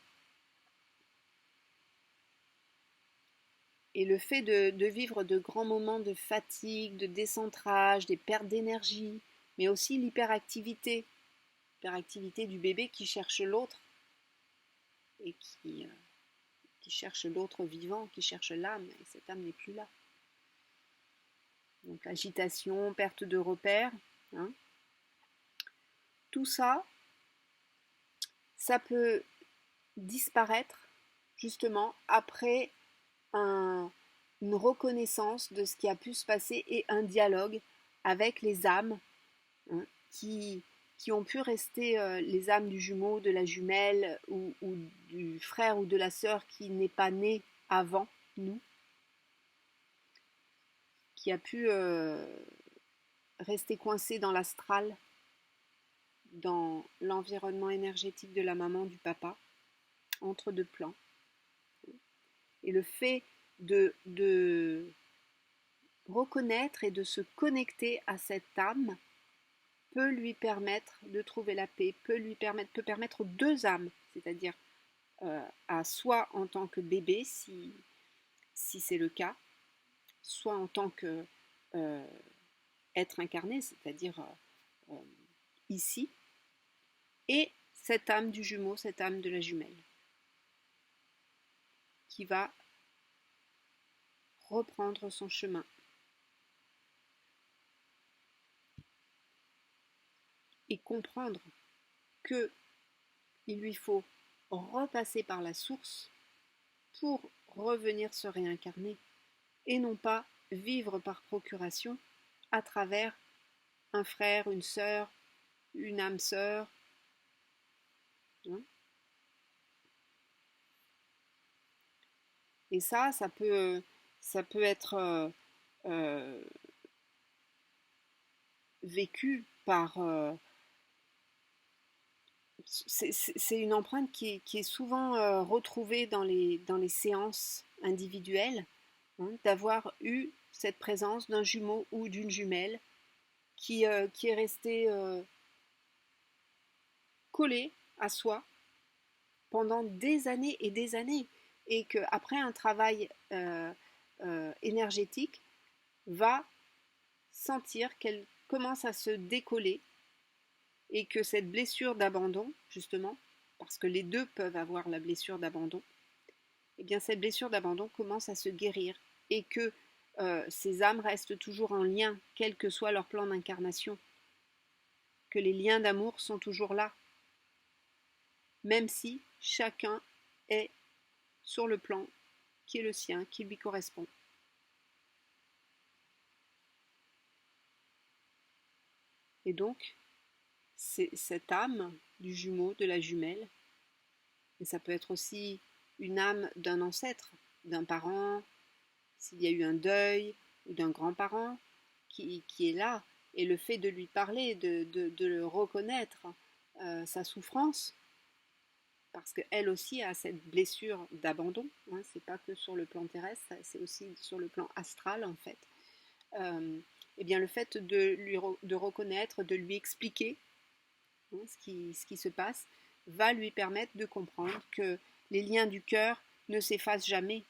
Et le fait de vivre de grands moments de fatigue, de décentrage, des pertes d'énergie, mais aussi l'hyperactivité, l'hyperactivité du bébé qui cherche l'autre et qui cherche l'autre vivant, qui cherche l'âme, et cette âme n'est plus là. Donc agitation, perte de repères, hein. Tout ça, ça peut disparaître justement après une reconnaissance de ce qui a pu se passer et un dialogue avec les âmes, hein, qui ont pu rester les âmes du jumeau, de la jumelle ou du frère ou de la sœur qui n'est pas né avant nous, qui a pu rester coincé dans l'astral, dans l'environnement énergétique de la maman, du papa, entre deux plans. Et le fait de reconnaître et de se connecter à cette âme peut lui permettre de trouver la paix, peut permettre aux deux âmes, c'est-à-dire à soit en tant que bébé, si c'est le cas, soit en tant que être incarné, c'est-à-dire ici, et cette âme du jumeau, cette âme de la jumelle, qui va reprendre son chemin. Et comprendre que il lui faut repasser par la source pour revenir se réincarner et non pas vivre par procuration à travers un frère, une sœur, une âme sœur. Hein. Et ça peut être vécu par... c'est une empreinte qui est souvent retrouvée dans les séances individuelles, hein, d'avoir eu cette présence d'un jumeau ou d'une jumelle qui est resté collé à soi pendant des années et qu'après un travail énergétique va sentir qu'elle commence à se décoller et que cette blessure d'abandon, justement, parce que les deux peuvent avoir la blessure d'abandon, eh bien cette blessure d'abandon commence à se guérir et que ces âmes restent toujours en lien, quel que soit leur plan d'incarnation, que les liens d'amour sont toujours là, même si chacun est sur le plan qui est le sien, qui lui correspond. Et donc, c'est cette âme du jumeau, de la jumelle, et ça peut être aussi une âme d'un ancêtre, d'un parent, s'il y a eu un deuil, ou d'un grand-parent qui est là, et le fait de lui parler, de le reconnaître, sa souffrance, parce qu'elle aussi a cette blessure d'abandon, hein, c'est pas que sur le plan terrestre, c'est aussi sur le plan astral en fait. Eh bien le fait de reconnaître, de lui expliquer hein, ce qui se passe, va lui permettre de comprendre que les liens du cœur ne s'effacent jamais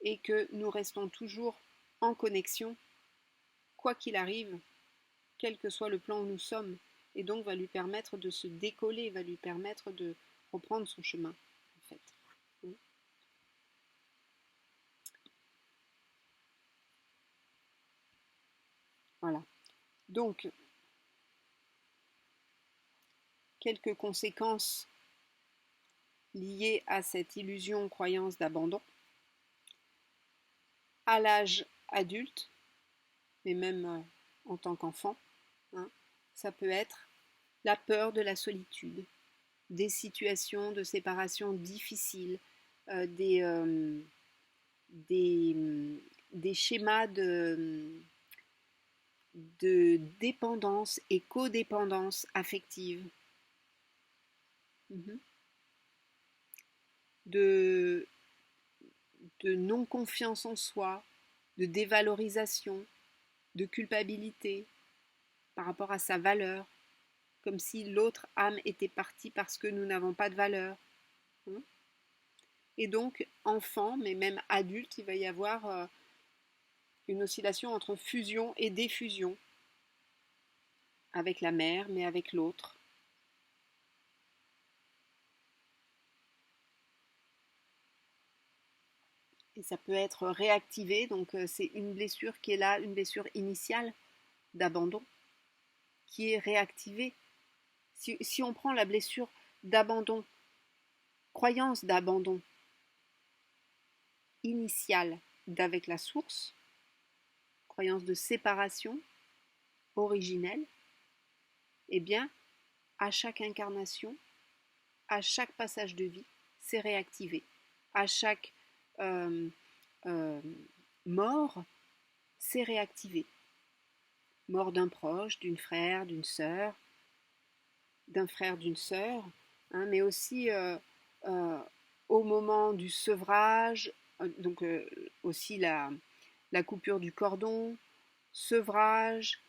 et que nous restons toujours en connexion, quoi qu'il arrive, quel que soit le plan où nous sommes, et donc va lui permettre de se décoller, va lui permettre de reprendre son chemin, en fait. Voilà. Donc, quelques conséquences liées à cette illusion croyance d'abandon. À l'âge adulte, mais même en tant qu'enfant, hein, ça peut être la peur de la solitude, des situations de séparation difficiles, euh, des, euh, des, des schémas de dépendance et codépendance affective, mhm, de, de non-confiance en soi, de dévalorisation, de culpabilité par rapport à sa valeur, comme si l'autre âme était partie parce que nous n'avons pas de valeur. Hein. Et donc, enfant, mais même adulte, il va y avoir une oscillation entre fusion et défusion, avec la mère, mais avec l'autre. Et ça peut être réactivé, donc c'est une blessure qui est là, une blessure initiale d'abandon, qui est réactivée. Si on prend la blessure d'abandon, croyance d'abandon initiale d'avec la source, croyance de séparation originelle, eh bien, à chaque incarnation, à chaque passage de vie, c'est réactivé. À chaque euh, euh, mort, c'est réactivé. Mort d'un proche, d'une frère, d'une sœur, d'un frère, d'une sœur, hein, mais aussi euh, au moment du sevrage, donc aussi la coupure du cordon, sevrage,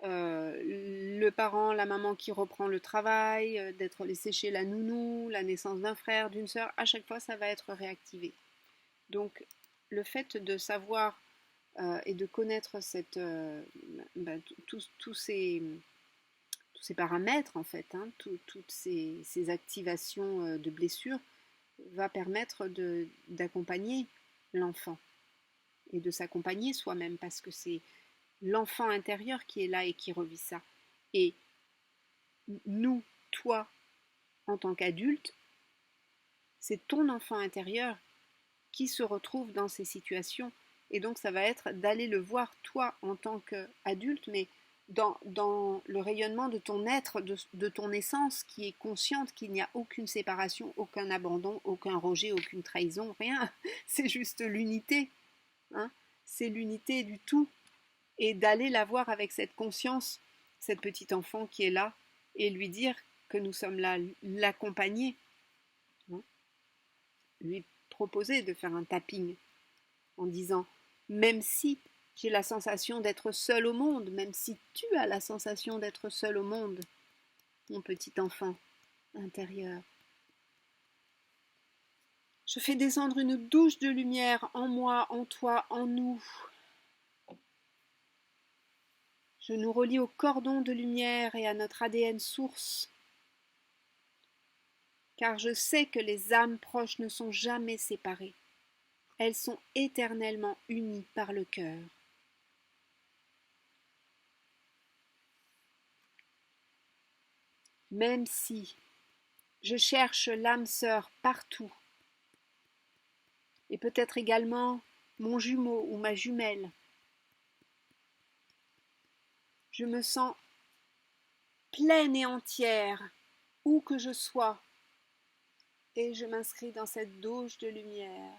le parent, la maman qui reprend le travail, d'être laissé chez la nounou, la naissance d'un frère, d'une sœur, à chaque fois ça va être réactivé. Donc le fait de savoir et de connaître tous ces paramètres en fait, hein, toutes ces activations de blessures va permettre d'accompagner l'enfant et de s'accompagner soi-même parce que c'est l'enfant intérieur qui est là et qui revit ça. Et nous, toi, en tant qu'adulte, c'est ton enfant intérieur qui se retrouve dans ces situations. Et donc ça va être d'aller le voir toi en tant qu'adulte, mais dans le rayonnement de ton être, de ton essence qui est consciente qu'il n'y a aucune séparation, aucun abandon, aucun rejet, aucune trahison, rien. C'est juste l'unité. Hein. C'est l'unité du tout. Et d'aller la voir avec cette conscience, cette petite enfant qui est là, et lui dire que nous sommes là, l'accompagner. Hein. Lui proposer de faire un tapping en disant même si j'ai la sensation d'être seule au monde, même si tu as la sensation d'être seule au monde, mon petit enfant intérieur. Je fais descendre une douche de lumière en moi, en toi, en nous. Je nous relie au cordon de lumière et à notre ADN source, car je sais que les âmes proches ne sont jamais séparées. Elles sont éternellement unies par le cœur. Même si je cherche l'âme sœur partout, et peut-être également mon jumeau ou ma jumelle, je me sens pleine et entière, où que je sois, et je m'inscris dans cette douche de lumière,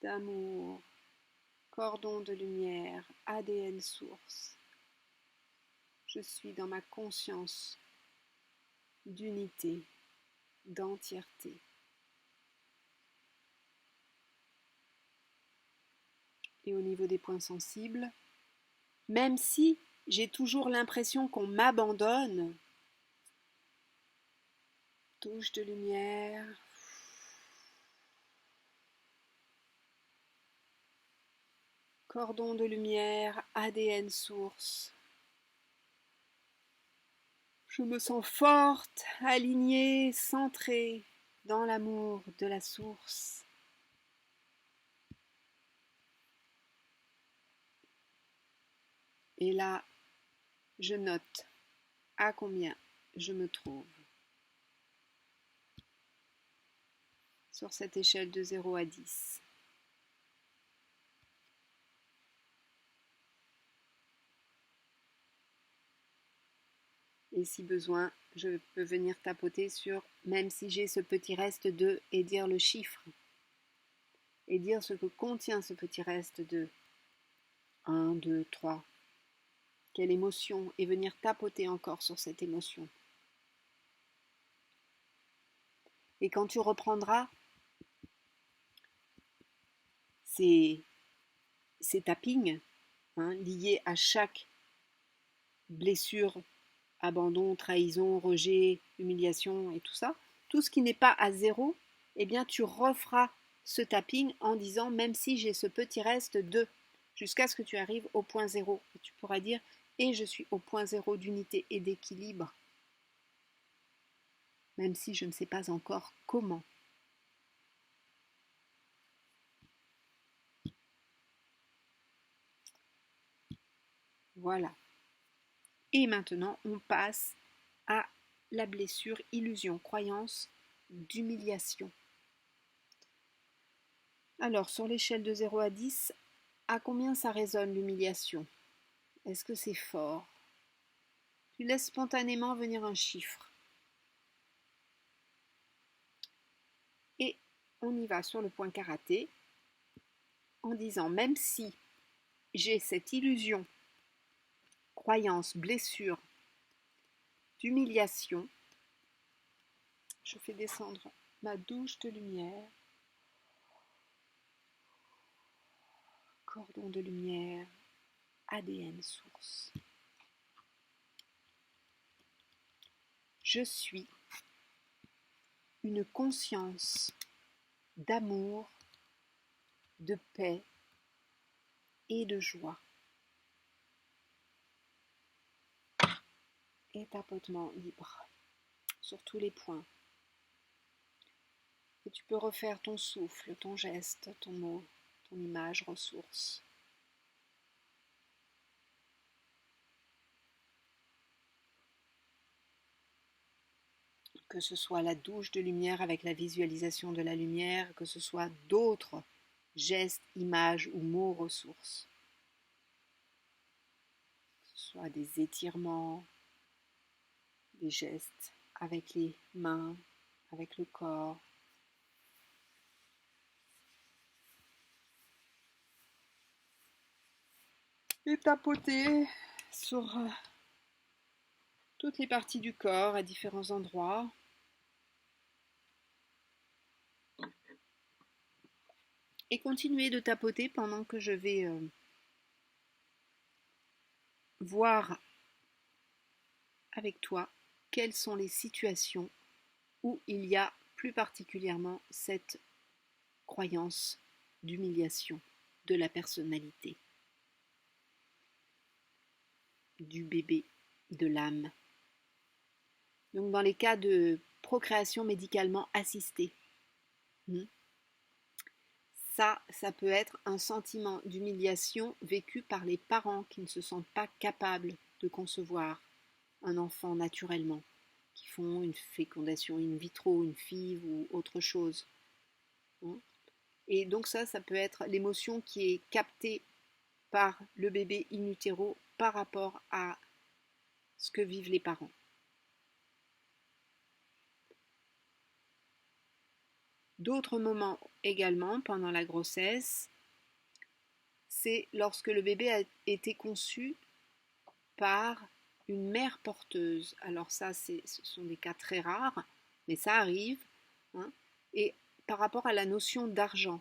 d'amour, cordon de lumière, ADN source. Je suis dans ma conscience d'unité, d'entièreté. Et au niveau des points sensibles, même si j'ai toujours l'impression qu'on m'abandonne, touche de lumière, cordon de lumière, ADN source. Je me sens forte, alignée, centrée dans l'amour de la source. Et là, je note à combien je me trouve sur cette échelle de 0 à 10. Et si besoin, je peux venir tapoter sur, même si j'ai ce petit reste de, et dire le chiffre. Et dire ce que contient ce petit reste de 1, 2, 3. Quelle émotion, et venir tapoter encore sur cette émotion. Et quand tu reprendras ces tappings liés à chaque blessure, abandon, trahison, rejet, humiliation et tout ça, tout ce qui n'est pas à 0, eh bien tu referas ce tapping en disant même si j'ai ce petit reste de, jusqu'à ce que tu arrives au point 0. Et tu pourras dire et je suis au point 0 d'unité et d'équilibre, même si je ne sais pas encore comment. Voilà. Et maintenant, on passe à la blessure, illusion, croyance d'humiliation. Alors, sur l'échelle de 0 à 10, à combien ça résonne l'humiliation? Est-ce que c'est fort? Tu laisses spontanément venir un chiffre. Et on y va sur le point karaté en disant même si j'ai cette illusion, croyance, blessure, d'humiliation, je fais descendre ma douche de lumière, cordon de lumière, ADN source. Je suis une conscience d'amour, de paix et de joie. Et tapotement libre sur tous les points. Et tu peux refaire ton souffle, ton geste, ton mot, ton image ressource. Que ce soit la douche de lumière avec la visualisation de la lumière, que ce soit d'autres gestes, images ou mots ressources. Que ce soit des étirements, des gestes avec les mains, avec le corps. Et tapoter sur toutes les parties du corps à différents endroits. et continuer de tapoter pendant que je vais voir avec toi quelles sont les situations où il y a plus particulièrement cette croyance d'humiliation de la personnalité, du bébé, de l'âme. Donc dans les cas de procréation médicalement assistée, ça peut être un sentiment d'humiliation vécu par les parents qui ne se sentent pas capables de concevoir un enfant naturellement, qui font une fécondation in vitro, une FIV ou autre chose. Et donc ça peut être l'émotion qui est captée par le bébé in utero par rapport à ce que vivent les parents. D'autres moments également pendant la grossesse, c'est lorsque le bébé a été conçu par une mère porteuse. Alors ça, ce sont des cas très rares, mais ça arrive. Et par rapport à la notion d'argent,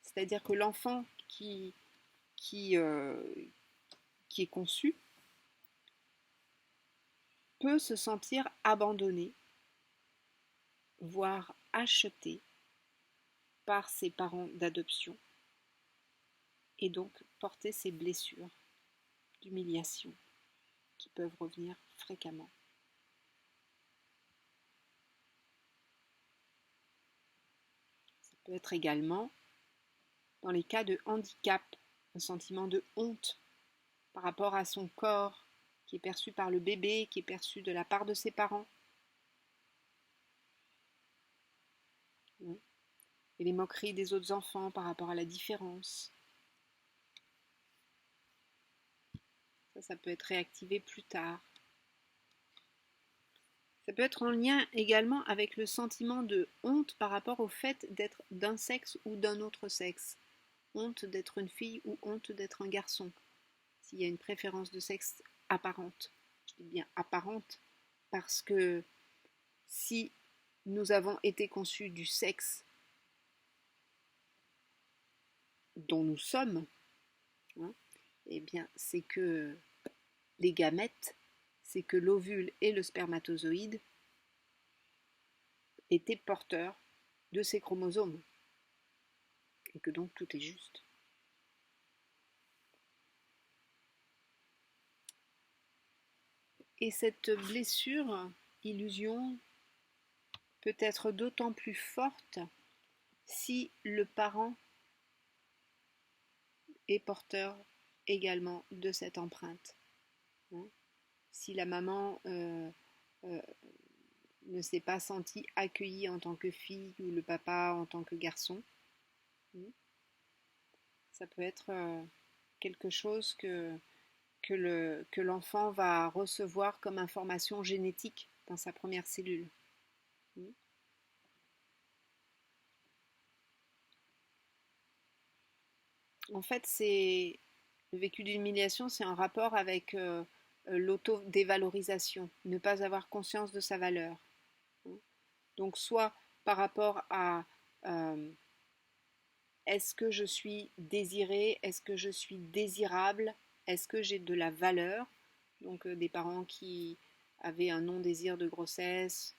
c'est-à-dire que l'enfant qui est conçu peut se sentir abandonné, voire acheté par ses parents d'adoption, et donc porter ces blessures d'humiliation qui peuvent revenir fréquemment. Ça peut être également, dans les cas de handicap, un sentiment de honte par rapport à son corps qui est perçu par le bébé, qui est perçu de la part de ses parents. Et les moqueries des autres enfants par rapport à la différence. Ça peut être réactivé plus tard. Ça peut être en lien également avec le sentiment de honte par rapport au fait d'être d'un sexe ou d'un autre sexe. Honte d'être une fille ou honte d'être un garçon. S'il y a une préférence de sexe apparente. Je dis bien apparente parce que si nous avons été conçus du sexe dont nous sommes, eh bien c'est que les gamètes, c'est que l'ovule et le spermatozoïde étaient porteurs de ces chromosomes et que donc tout est juste. Et cette blessure, illusion, peut être d'autant plus forte si le parent est porteur également de cette empreinte. Si la maman ne s'est pas sentie accueillie en tant que fille ou le papa en tant que garçon, ça peut être quelque chose que l'enfant va recevoir comme information génétique dans sa première cellule. En fait, c'est le vécu d'humiliation, c'est en rapport avec l'auto-dévalorisation, ne pas avoir conscience de sa valeur. Donc, soit par rapport à est-ce que je suis désirée, est-ce que je suis désirable, est-ce que j'ai de la valeur. Donc, des parents qui avaient un non-désir de grossesse,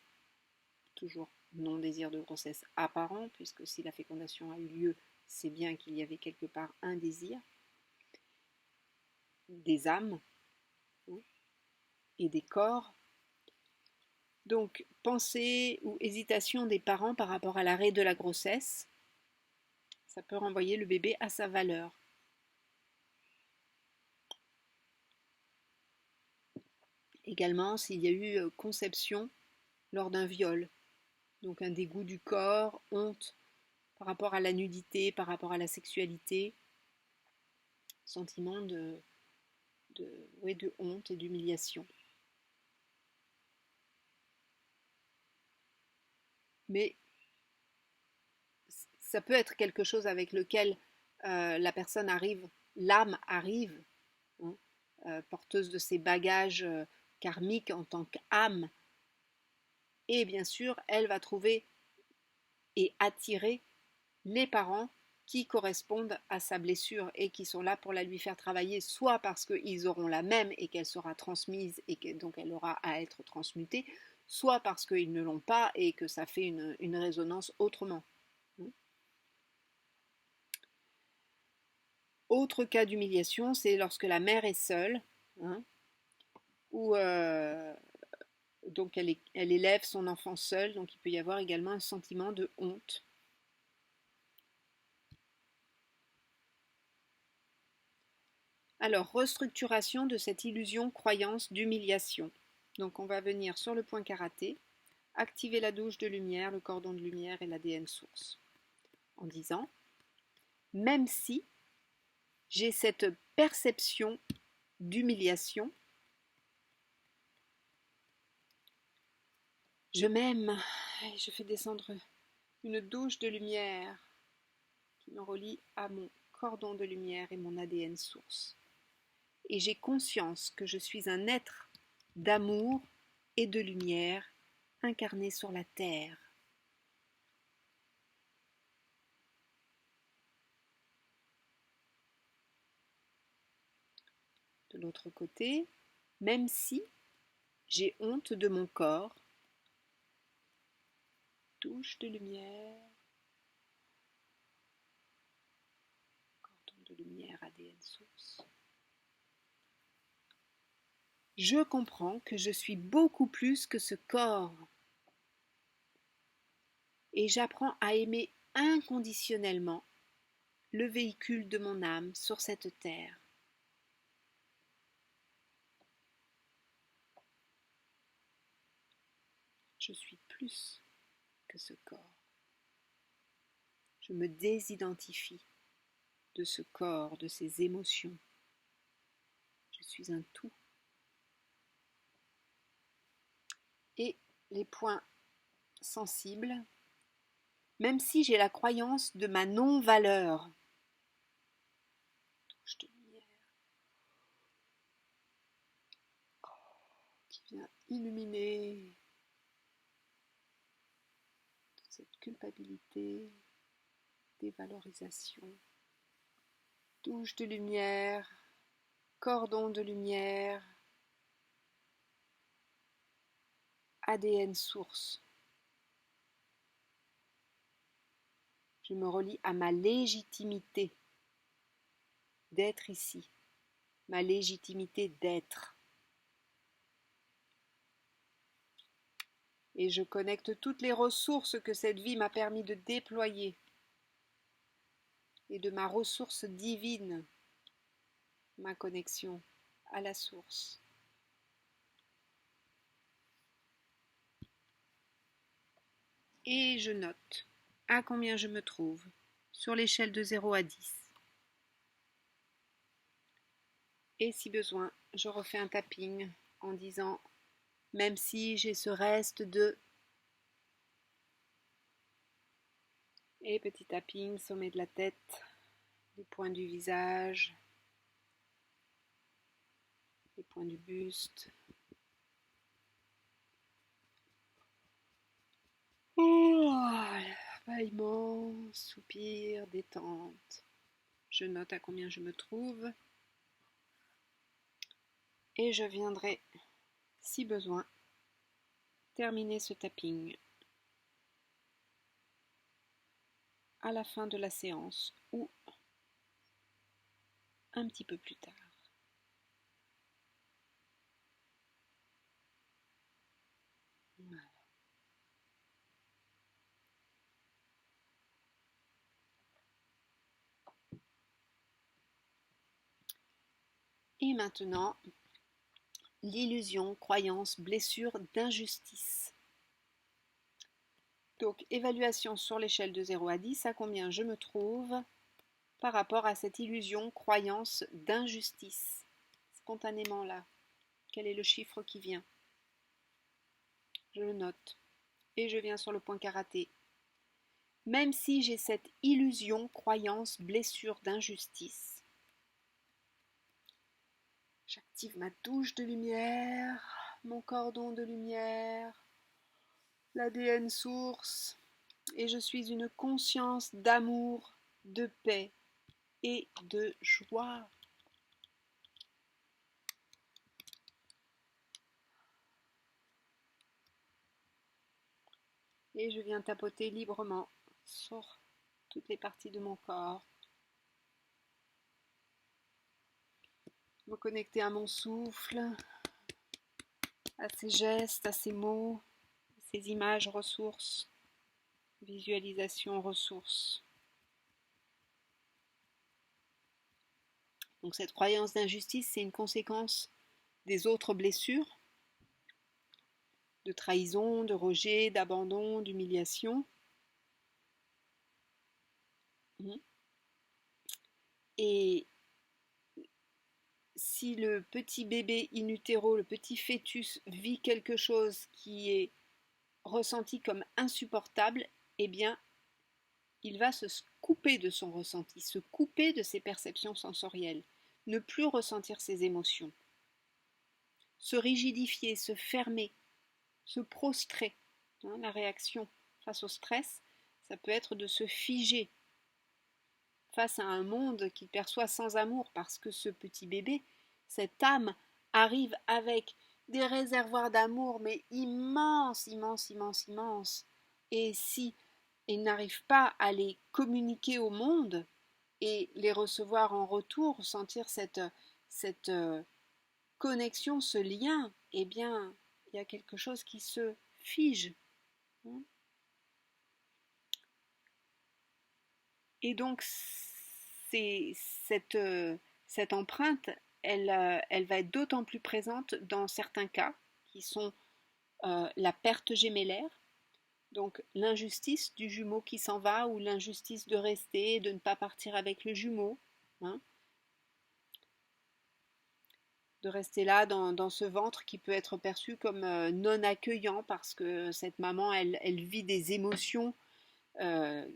toujours non-désir de grossesse apparent, puisque si la fécondation a eu lieu, c'est bien qu'il y avait quelque part un désir, des âmes et des corps. Donc, pensée ou hésitation des parents par rapport à l'arrêt de la grossesse, ça peut renvoyer le bébé à sa valeur. Également, s'il y a eu conception lors d'un viol, donc un dégoût du corps, honte par rapport à la nudité, par rapport à la sexualité, sentiment de honte et d'humiliation. Mais ça peut être quelque chose avec lequel la personne arrive, l'âme arrive, porteuse de ses bagages karmiques en tant qu'âme. Et bien sûr, elle va trouver et attirer les parents qui correspondent à sa blessure et qui sont là pour la lui faire travailler, soit parce qu'ils auront la même et qu'elle sera transmise et que donc elle aura à être transmutée, soit parce qu'ils ne l'ont pas et que ça fait une résonance autrement. Autre cas d'humiliation, c'est lorsque la mère est seule, ou donc elle élève son enfant seule, donc il peut y avoir également un sentiment de honte. Alors, restructuration de cette illusion croyance d'humiliation. Donc on va venir sur le point karaté, activer la douche de lumière, le cordon de lumière et l'ADN source. En disant, même si j'ai cette perception d'humiliation, je m'aime et je fais descendre une douche de lumière qui me relie à mon cordon de lumière et mon ADN source. Et j'ai conscience que je suis un être d'amour et de lumière incarné sur la terre. De l'autre côté, même si j'ai honte de mon corps, douche de lumière, cordon de lumière ADN source. Je comprends que je suis beaucoup plus que ce corps et j'apprends à aimer inconditionnellement le véhicule de mon âme sur cette terre. Je suis plus que ce corps. Je me désidentifie de ce corps, de ces émotions. Je suis un tout. Et les points sensibles, même si j'ai la croyance de ma non-valeur, touche de lumière qui vient illuminer toute cette culpabilité, dévalorisation, touche de lumière, cordon de lumière, ADN source. Je me relie à ma légitimité d'être ici, ma légitimité d'être. Et je connecte toutes les ressources que cette vie m'a permis de déployer et de ma ressource divine, ma connexion à la source. Et je note à combien je me trouve sur l'échelle de 0 à 10. Et si besoin, je refais un tapping en disant même si j'ai ce reste de... Et petit tapping, sommet de la tête, les points du visage, les points du buste. Bâillement, soupir, détente. Je note à combien je me trouve. Et je viendrai, si besoin, terminer ce tapping à la fin de la séance ou un petit peu plus tard. Voilà. Et maintenant, l'illusion, croyance, blessure d'injustice. Donc, évaluation sur l'échelle de 0 à 10, à combien je me trouve par rapport à cette illusion, croyance d'injustice. Spontanément là, quel est le chiffre qui vient? Je le note. Et je viens sur le point karaté. Même si j'ai cette illusion, croyance, blessure d'injustice, j'active ma touche de lumière, mon cordon de lumière, l'ADN source, et je suis une conscience d'amour de paix et de joie. Et je viens tapoter librement sur toutes les parties de mon corps. Me connecter à mon souffle, à ces gestes, à ces mots, ces images ressources, visualisation ressources. Donc cette croyance d'injustice, c'est une conséquence des autres blessures, de trahison, de rejet, d'abandon, d'humiliation. Et si le petit bébé in utero, le petit fœtus vit quelque chose qui est ressenti comme insupportable, eh bien, il va se couper de son ressenti, se couper de ses perceptions sensorielles, ne plus ressentir ses émotions, se rigidifier, se fermer, se prostrer. La réaction face au stress, ça peut être de se figer face à un monde qu'il perçoit sans amour, parce que ce petit bébé, cette âme, arrive avec des réservoirs d'amour, mais immenses, immenses, immenses, immenses. Et si il n'arrive pas à les communiquer au monde et les recevoir en retour, sentir cette connexion, ce lien, eh bien, il y a quelque chose qui se fige. Et donc, cette empreinte, elle va être d'autant plus présente dans certains cas, qui sont la perte gémellaire, donc l'injustice du jumeau qui s'en va, ou l'injustice de rester et de ne pas partir avec le jumeau, hein, de rester là dans ce ventre qui peut être perçu comme non accueillant, parce que cette maman, elle vit des émotions euh,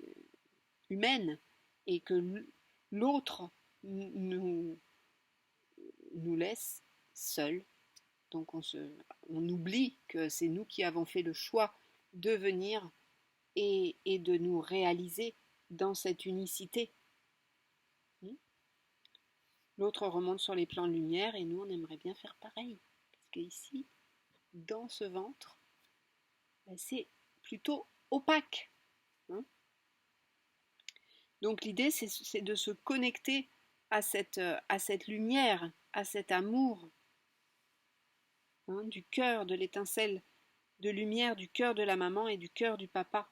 humaines, et que l'autre nous laisse seuls. Donc on oublie que c'est nous qui avons fait le choix de venir et de nous réaliser dans cette unicité. L'autre remonte sur les plans de lumière et nous on aimerait bien faire pareil. Parce que ici, dans ce ventre, c'est plutôt opaque. Donc l'idée c'est de se connecter à cette lumière, à cet amour, du cœur, de l'étincelle de lumière du cœur de la maman et du cœur du papa.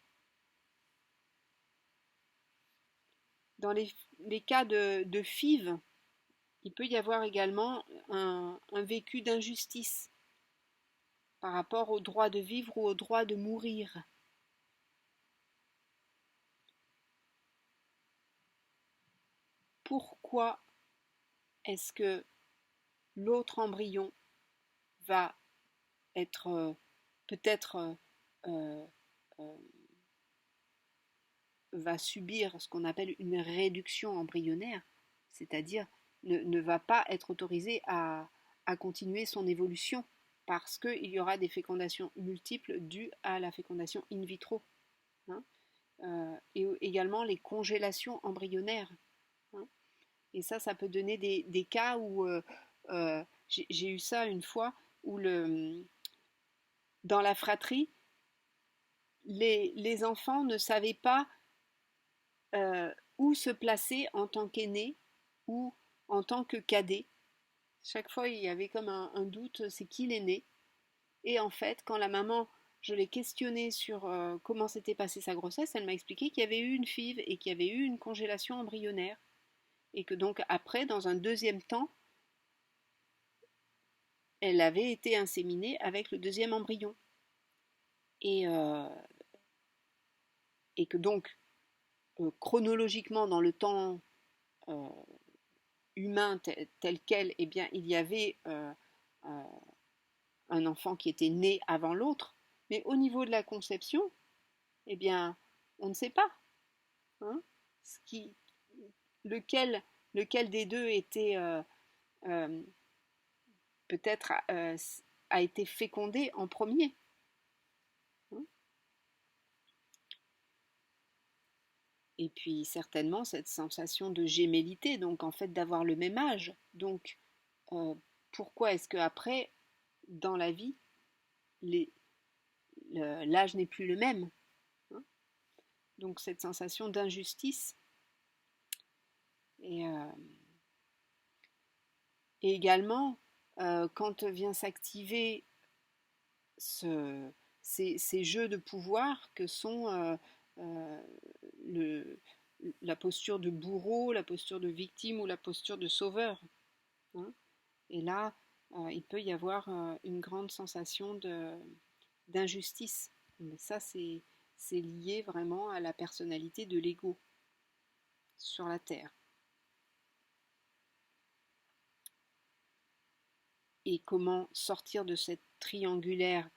Dans les cas de FIV, il peut y avoir également un vécu d'injustice par rapport au droit de vivre ou au droit de mourir. Pourquoi est-ce que l'autre embryon va être peut-être va subir ce qu'on appelle une réduction embryonnaire, c'est-à-dire ne va pas être autorisé à continuer son évolution parce qu'il y aura des fécondations multiples dues à la fécondation in vitro. Et également les congélations embryonnaires. Et ça peut donner des cas où j'ai eu ça une fois, où dans la fratrie, les enfants ne savaient pas où se placer en tant qu'aîné ou en tant que cadet. Chaque fois, il y avait comme un doute, c'est qui l'aîné. Et en fait, quand la maman, je l'ai questionnée sur comment s'était passée sa grossesse, elle m'a expliqué qu'il y avait eu une FIV et qu'il y avait eu une congélation embryonnaire. Et que donc après, dans un deuxième temps, elle avait été inséminée avec le deuxième embryon. Et, et que donc, chronologiquement, dans le temps humain tel quel, eh bien, il y avait un enfant qui était né avant l'autre, mais au niveau de la conception, eh bien, on ne sait pas. Hein, ce qui, lequel des deux était euh, peut-être a été fécondé en premier. Et puis certainement cette sensation de gémellité, donc en fait d'avoir le même âge. Donc euh, pourquoi est-ce qu'après, dans la vie, l'âge n'est plus le même, hein? Donc cette sensation d'injustice et, euh, et également quand vient s'activer ce, ces jeux de pouvoir que sont euh, le, la posture de bourreau, la posture de victime ou la posture de sauveur, hein. Et là, il peut y avoir une grande sensation d'injustice. Mais ça, c'est lié vraiment à la personnalité de l'ego sur la Terre. Et comment sortir de cette triangulaire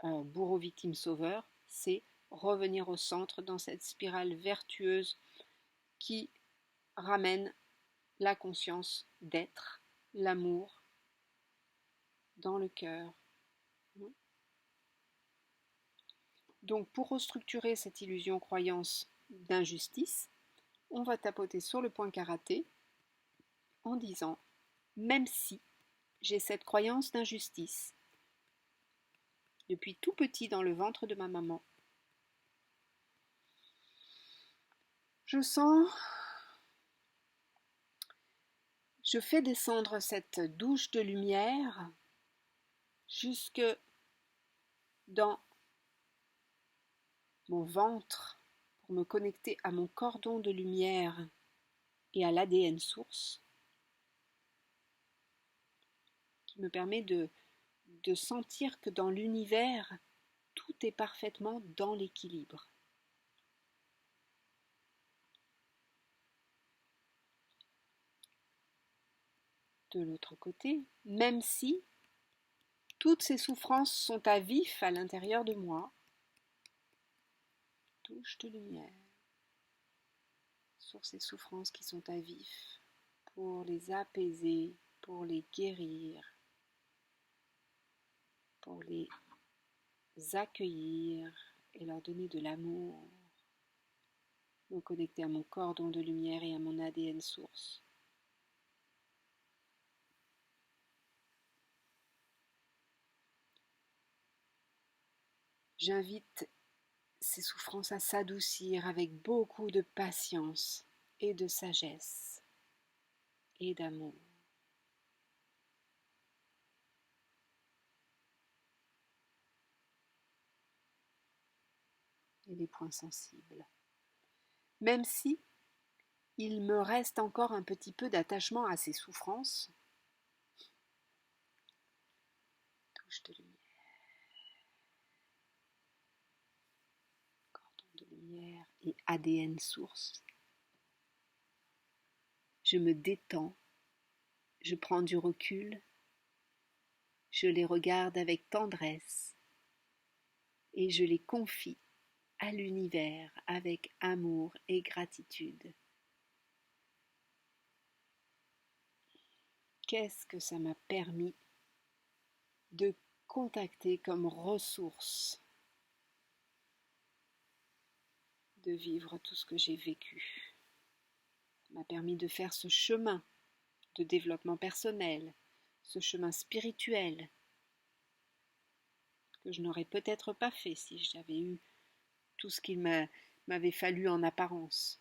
bourreau, victime, sauveur, c'est revenir au centre dans cette spirale vertueuse qui ramène la conscience d'être, l'amour dans le cœur. Donc pour restructurer cette illusion-croyance d'injustice, on va tapoter sur le point karaté en disant même si j'ai cette croyance d'injustice depuis tout petit dans le ventre de ma maman, je sens, je fais descendre cette douche de lumière jusque dans mon ventre pour me connecter à mon cordon de lumière et à l'ADN source qui me permet de sentir que dans l'univers, tout est parfaitement dans l'équilibre. De l'autre côté, même si toutes ces souffrances sont à vif à l'intérieur de moi, touche de lumière sur ces souffrances qui sont à vif pour les apaiser, pour les guérir, pour les accueillir et leur donner de l'amour, me connecter à mon cordon de lumière et à mon ADN source. J'invite ces souffrances à s'adoucir avec beaucoup de patience et de sagesse et d'amour. Et les points sensibles. Même si il me reste encore un petit peu d'attachement à ces souffrances, touche de lumière, cordon de lumière et ADN source. Je me détends, je prends du recul, je les regarde avec tendresse et je les confie à l'univers avec amour et gratitude. Qu'est-ce que ça m'a permis de contacter comme ressource, de vivre tout ce que j'ai vécu. Ça m'a permis de faire ce chemin de développement personnel, ce chemin spirituel que je n'aurais peut-être pas fait si j'avais eu tout ce qu'il m'avait fallu en apparence.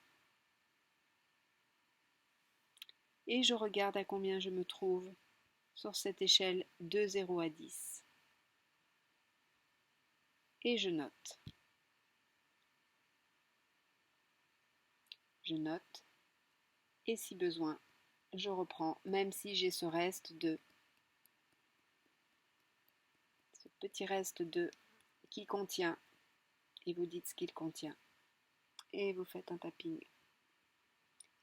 Et je regarde à combien je me trouve sur cette échelle de 0 à 10. Et je note. Je note. Et si besoin, je reprends, même si j'ai ce petit reste de qui contient, et vous dites ce qu'il contient. Et vous faites un tapping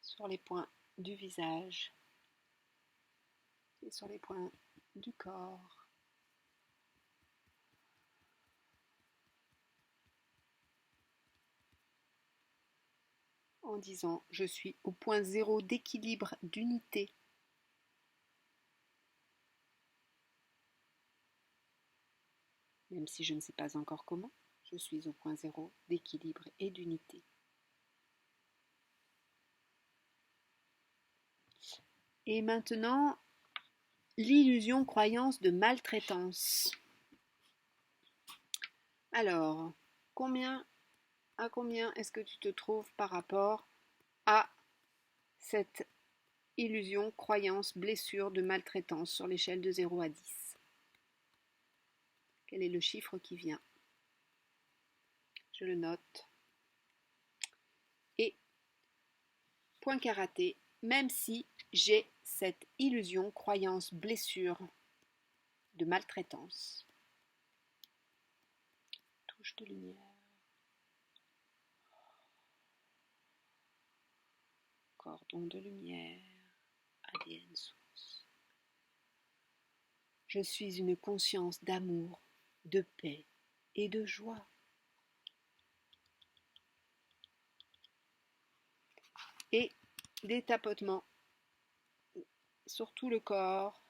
sur les points du visage et sur les points du corps. En disant je suis au point zéro d'équilibre, d'unité. Même si je ne sais pas encore comment, je suis au point zéro d'équilibre et d'unité. Et maintenant, l'illusion croyance de maltraitance. Alors, à combien est-ce que tu te trouves par rapport à cette illusion, croyance, blessure de maltraitance sur l'échelle de 0 à 10? Quel est le chiffre qui vient? Je le note. Et point karaté, même si j'ai cette illusion, croyance, blessure de maltraitance. Touche de lumière. Cordon de lumière. ADN source. Je suis une conscience d'amour, de paix et de joie. Et des tapotements sur tout le corps.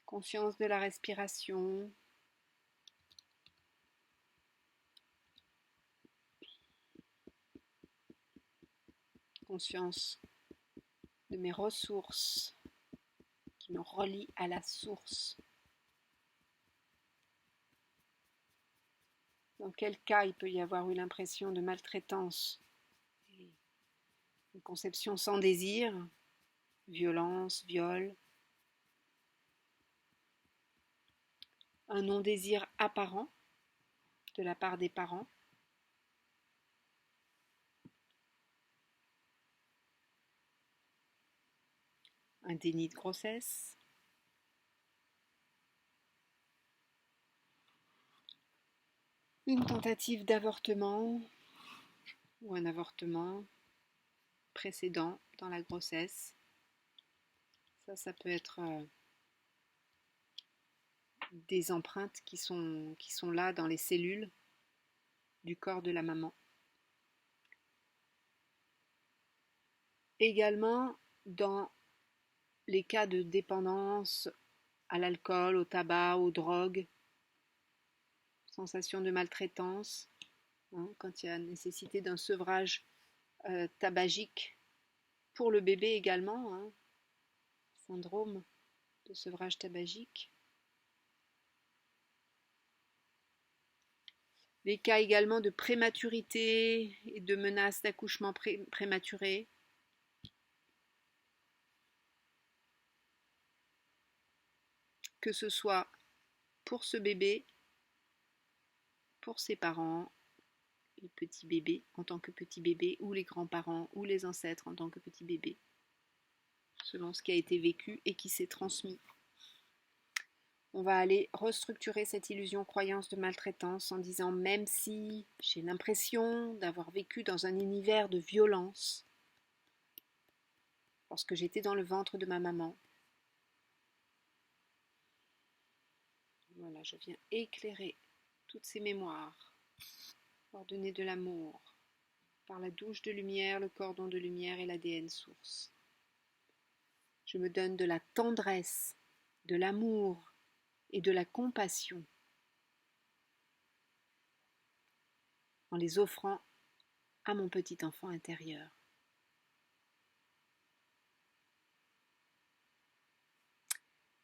Conscience de la respiration. Conscience de mes ressources qui me relient à la source. Dans quel cas il peut y avoir une impression de maltraitance? Une conception sans désir, violence, viol, un non-désir apparent de la part des parents, un déni de grossesse, une tentative d'avortement ou un avortement précédent dans la grossesse. Ça peut être des empreintes qui sont là dans les cellules du corps de la maman. Également dans les cas de dépendance à l'alcool, au tabac, aux drogues, sensation de maltraitance, hein, quand il y a nécessité d'un sevrage tabagique pour le bébé également, hein, syndrome de sevrage tabagique. Les cas également de prématurité et de menaces d'accouchement prématuré. Que ce soit pour ce bébé, pour ses parents, le petit bébé en tant que petit bébé, ou les grands-parents, ou les ancêtres en tant que petit bébé, selon ce qui a été vécu et qui s'est transmis. On va aller restructurer cette illusion croyance de maltraitance en disant même si j'ai l'impression d'avoir vécu dans un univers de violence lorsque j'étais dans le ventre de ma maman. Voilà, je viens éclairer toutes ces mémoires, leur donner de l'amour par la douche de lumière, le cordon de lumière et l'ADN source. Je me donne de la tendresse, de l'amour et de la compassion en les offrant à mon petit enfant intérieur.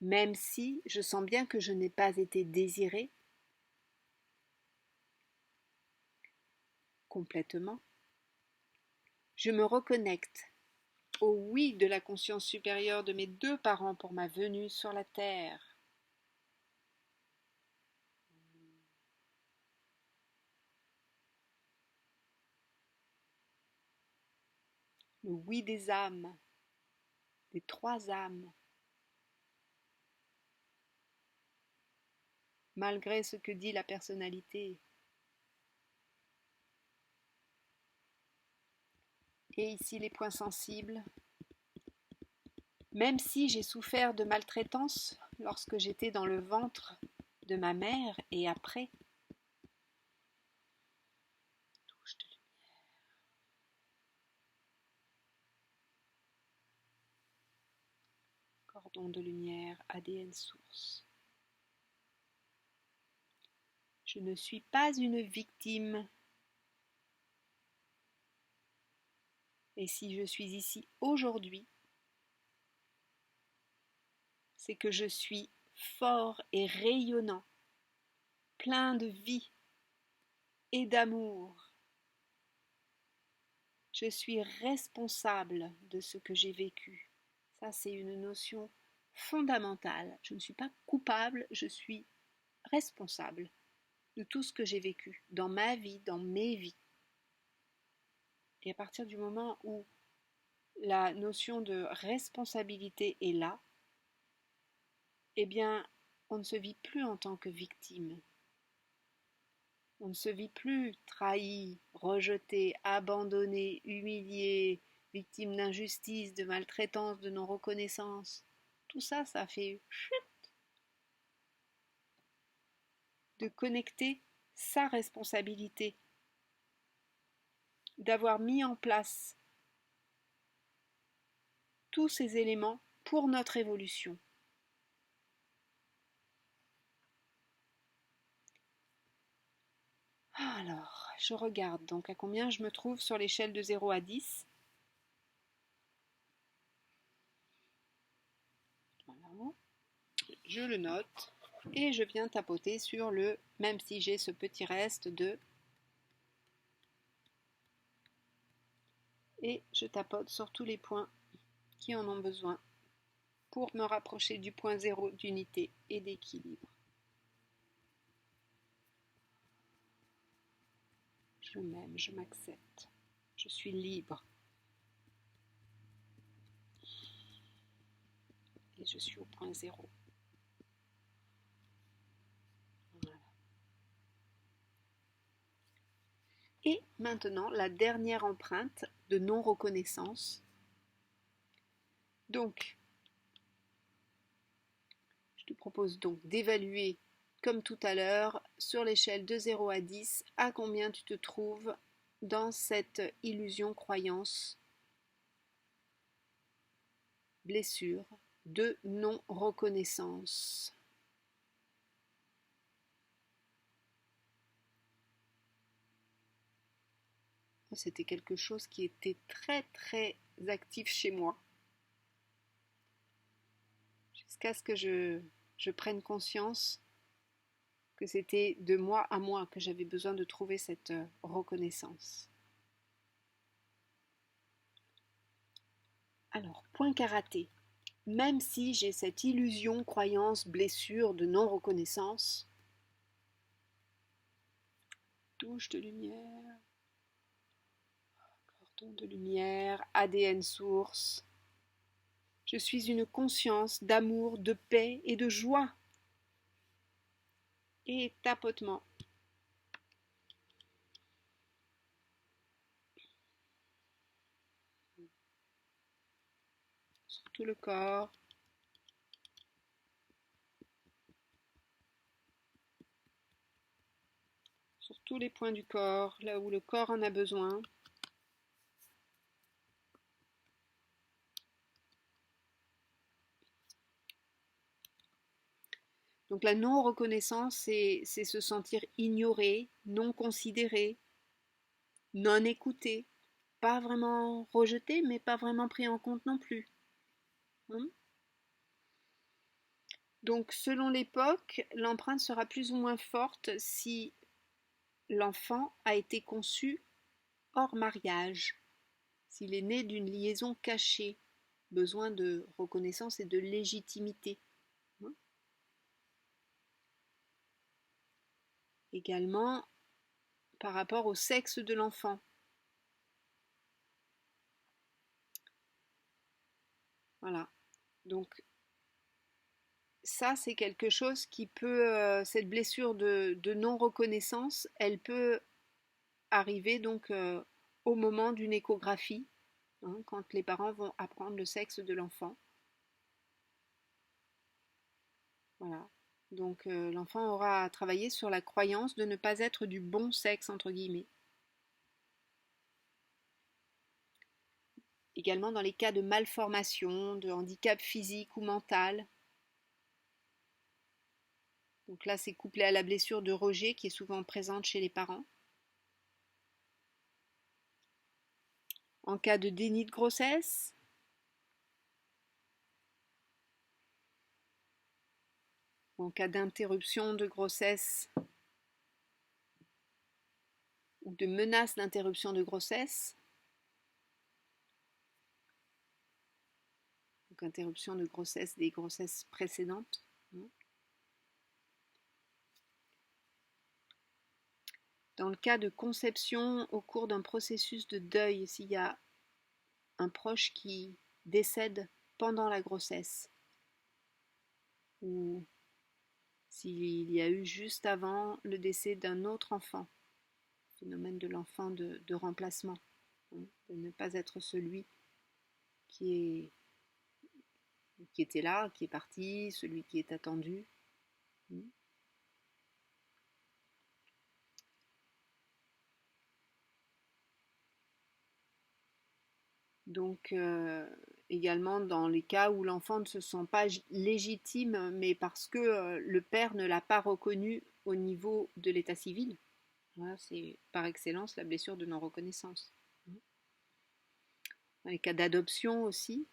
Même si je sens bien que je n'ai pas été désirée complètement, je me reconnecte au oui de la conscience supérieure de mes deux parents pour ma venue sur la terre. Le oui des âmes, des trois âmes, malgré ce que dit la personnalité. Et ici les points sensibles. Même si j'ai souffert de maltraitance lorsque j'étais dans le ventre de ma mère et après, touche de lumière. Cordon de lumière, ADN source. Je ne suis pas une victime. Et si je suis ici aujourd'hui, c'est que je suis fort et rayonnant, plein de vie et d'amour. Je suis responsable de ce que j'ai vécu. Ça, c'est une notion fondamentale. Je ne suis pas coupable, je suis responsable de tout ce que j'ai vécu dans ma vie, dans mes vies. Et à partir du moment où la notion de responsabilité est là, eh bien, on ne se vit plus en tant que victime. On ne se vit plus trahi, rejeté, abandonné, humilié, victime d'injustice, de maltraitance, de non-reconnaissance. Tout ça, ça fait de connecter sa responsabilité, d'avoir mis en place tous ces éléments pour notre évolution. Alors, je regarde donc à combien je me trouve sur l'échelle de 0 à 10. Voilà. Je le note et je viens tapoter sur le, même si j'ai ce petit reste de, et je tapote sur tous les points qui en ont besoin pour me rapprocher du point zéro d'unité et d'équilibre. Je m'aime, je m'accepte, je suis libre et je suis au point zéro. Voilà. Et maintenant, la dernière empreinte de non-reconnaissance. Donc, je te propose donc d'évaluer, comme tout à l'heure, sur l'échelle de 0 à 10, à combien tu te trouves dans cette illusion croyance, blessure de non-reconnaissance. C'était quelque chose qui était très très actif chez moi, jusqu'à ce que je prenne conscience que c'était de moi à moi que j'avais besoin de trouver cette reconnaissance. Alors, point karaté. Même si j'ai cette illusion, croyance, blessure de non-reconnaissance, touche de lumière, cordon de lumière, ADN source. Je suis une conscience d'amour, de paix et de joie. Et tapotement. Sur tout le corps. Sur tous les points du corps, là où le corps en a besoin. Donc la non-reconnaissance, c'est se sentir ignoré, non considéré, non écouté, pas vraiment rejeté, mais pas vraiment pris en compte non plus. Donc selon l'époque, l'empreinte sera plus ou moins forte si l'enfant a été conçu hors mariage, s'il est né d'une liaison cachée, besoin de reconnaissance et de légitimité. Également par rapport au sexe de l'enfant. Voilà. Donc ça, c'est quelque chose qui peut, cette blessure de non-reconnaissance, elle peut arriver donc au moment d'une échographie, hein, quand les parents vont apprendre le sexe de l'enfant. Voilà. Donc l'enfant aura à travailler sur la croyance de ne pas être du bon sexe, entre guillemets. Également dans les cas de malformation, de handicap physique ou mental. Donc là, c'est couplé à la blessure de rejet qui est souvent présente chez les parents. En cas de déni de grossesse, en cas d'interruption de grossesse ou de menace d'interruption de grossesse, donc interruption de grossesse des grossesses précédentes. Dans le cas de conception au cours d'un processus de deuil, s'il y a un proche qui décède pendant la grossesse, ou s'il y a eu juste avant le décès d'un autre enfant, phénomène de l'enfant de remplacement, de ne pas être celui qui était là, qui est parti, celui qui est attendu. Donc également dans les cas où l'enfant ne se sent pas légitime, mais parce que le père ne l'a pas reconnu au niveau de l'état civil. Voilà, c'est par excellence la blessure de non-reconnaissance. Dans les cas d'adoption aussi.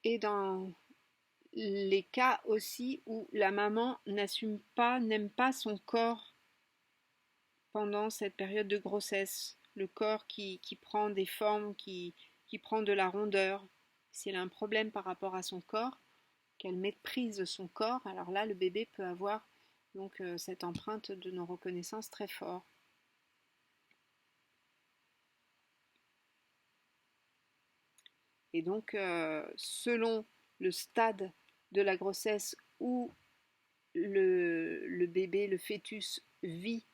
Et dans les cas aussi où la maman n'assume pas, n'aime pas son corps pendant cette période de grossesse. Le corps qui prend des formes, qui prend de la rondeur. Si elle a un problème par rapport à son corps, qu'elle méprise son corps, alors là, le bébé peut avoir donc cette empreinte de non-reconnaissance très fort. Et donc, selon le stade de la grossesse où le bébé, le fœtus vit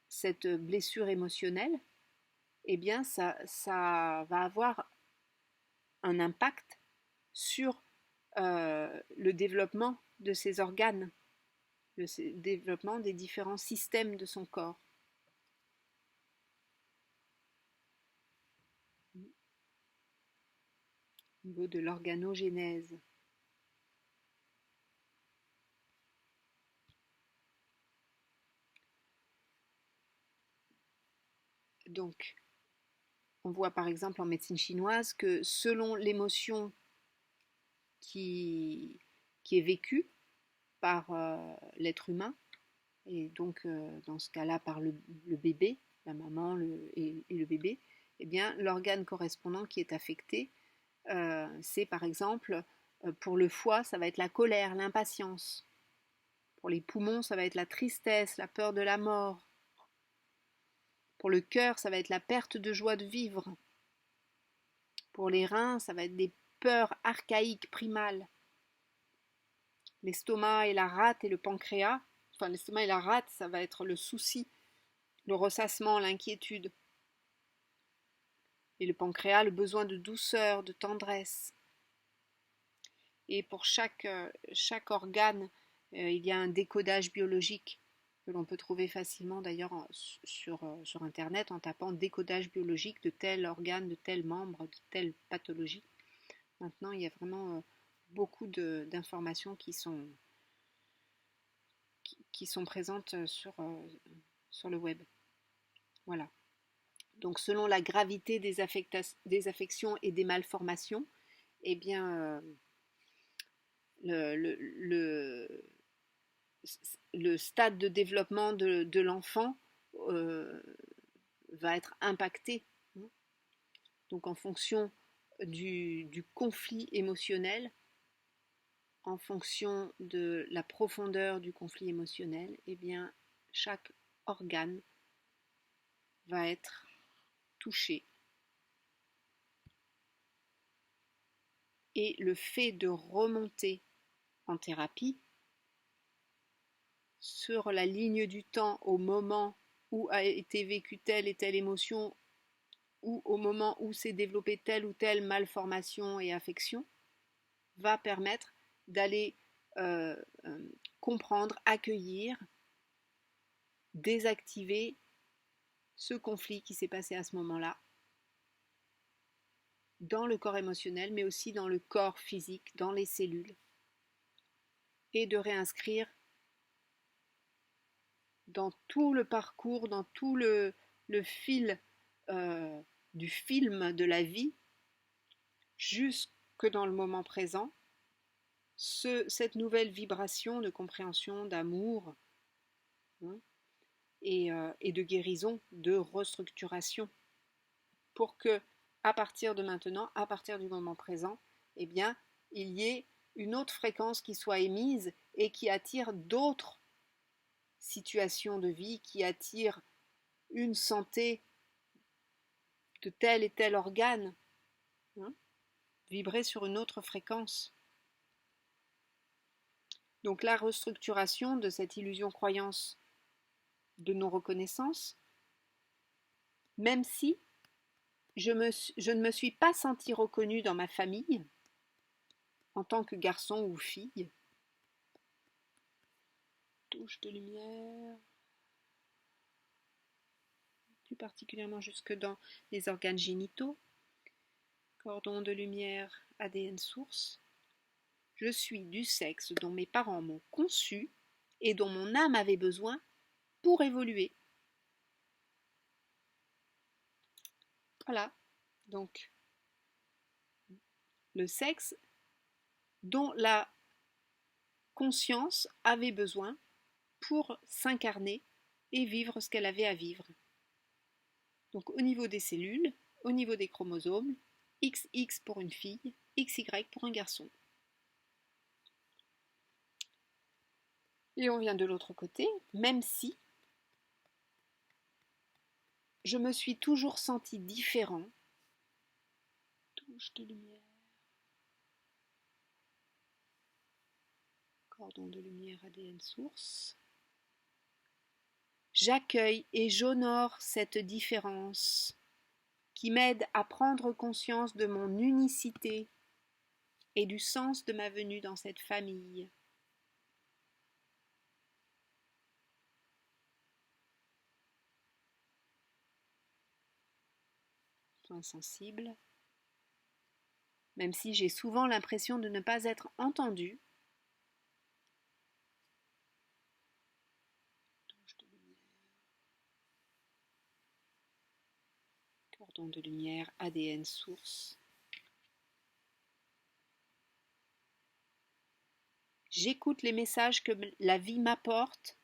cette blessure émotionnelle, eh bien, ça va avoir un impact sur le développement de ses organes, le développement des différents systèmes de son corps. Au niveau de l'organogénèse. Donc, on voit par exemple en médecine chinoise que selon l'émotion qui est vécue par l'être humain, et donc dans ce cas-là par le bébé, la maman et le bébé, eh bien l'organe correspondant qui est affecté, c'est par exemple pour le foie, ça va être la colère, l'impatience. Pour les poumons, ça va être la tristesse, la peur de la mort. Pour le cœur, ça va être la perte de joie de vivre. Pour les reins, ça va être des peurs archaïques, primales. L'estomac et la rate et le pancréas, enfin l'estomac et la rate, ça va être le souci, le ressassement, l'inquiétude. Et le pancréas, le besoin de douceur, de tendresse. Et pour chaque organe, il y a un décodage biologique que l'on peut trouver facilement d'ailleurs sur Internet en tapant décodage biologique de tel organe, de tel membre, de telle pathologie. Maintenant, il y a vraiment beaucoup d'informations qui sont présentes sur le web. Voilà. Donc, selon la gravité des affections et des malformations, eh bien, le stade de développement de l'enfant va être impacté. Donc en fonction du conflit émotionnel, en fonction de la profondeur du conflit émotionnel, eh bien chaque organe va être touché. Et le fait de remonter en thérapie sur la ligne du temps au moment où a été vécue telle et telle émotion ou au moment où s'est développée telle ou telle malformation et affection, va permettre d'aller euh, comprendre, accueillir, désactiver ce conflit qui s'est passé à ce moment-là dans le corps émotionnel, mais aussi dans le corps physique, dans les cellules. et de réinscrire dans tout le parcours, dans tout le fil du film de la vie, jusque dans le moment présent, cette nouvelle vibration de compréhension, d'amour, hein, et de guérison, de restructuration, pour que, à partir de maintenant, à partir du moment présent, eh bien, il y ait une autre fréquence qui soit émise et qui attire d'autres situations de vie, qui attire une santé de tel et tel organe, hein, vibrer sur une autre fréquence. Donc la restructuration de cette illusion-croyance de non-reconnaissance, même si je ne me suis pas sentie reconnue dans ma famille en tant que garçon ou fille. Touche de lumière, plus particulièrement jusque dans les organes génitaux, cordon de lumière, ADN source. Je suis du sexe dont mes parents m'ont conçu et dont mon âme avait besoin pour évoluer. Voilà, donc le sexe dont la conscience avait besoin pour s'incarner et vivre ce qu'elle avait à vivre. Donc au niveau des cellules, au niveau des chromosomes, XX pour une fille, XY pour un garçon. Et on vient de l'autre côté, même si je me suis toujours sentie différent. Touche de lumière. Cordon de lumière ADN source. J'accueille et j'honore cette différence qui m'aide à prendre conscience de mon unicité et du sens de ma venue dans cette famille. Point sensible. Même si j'ai souvent l'impression de ne pas être entendue, cordon de lumière, ADN source. J'écoute les messages que la vie m'apporte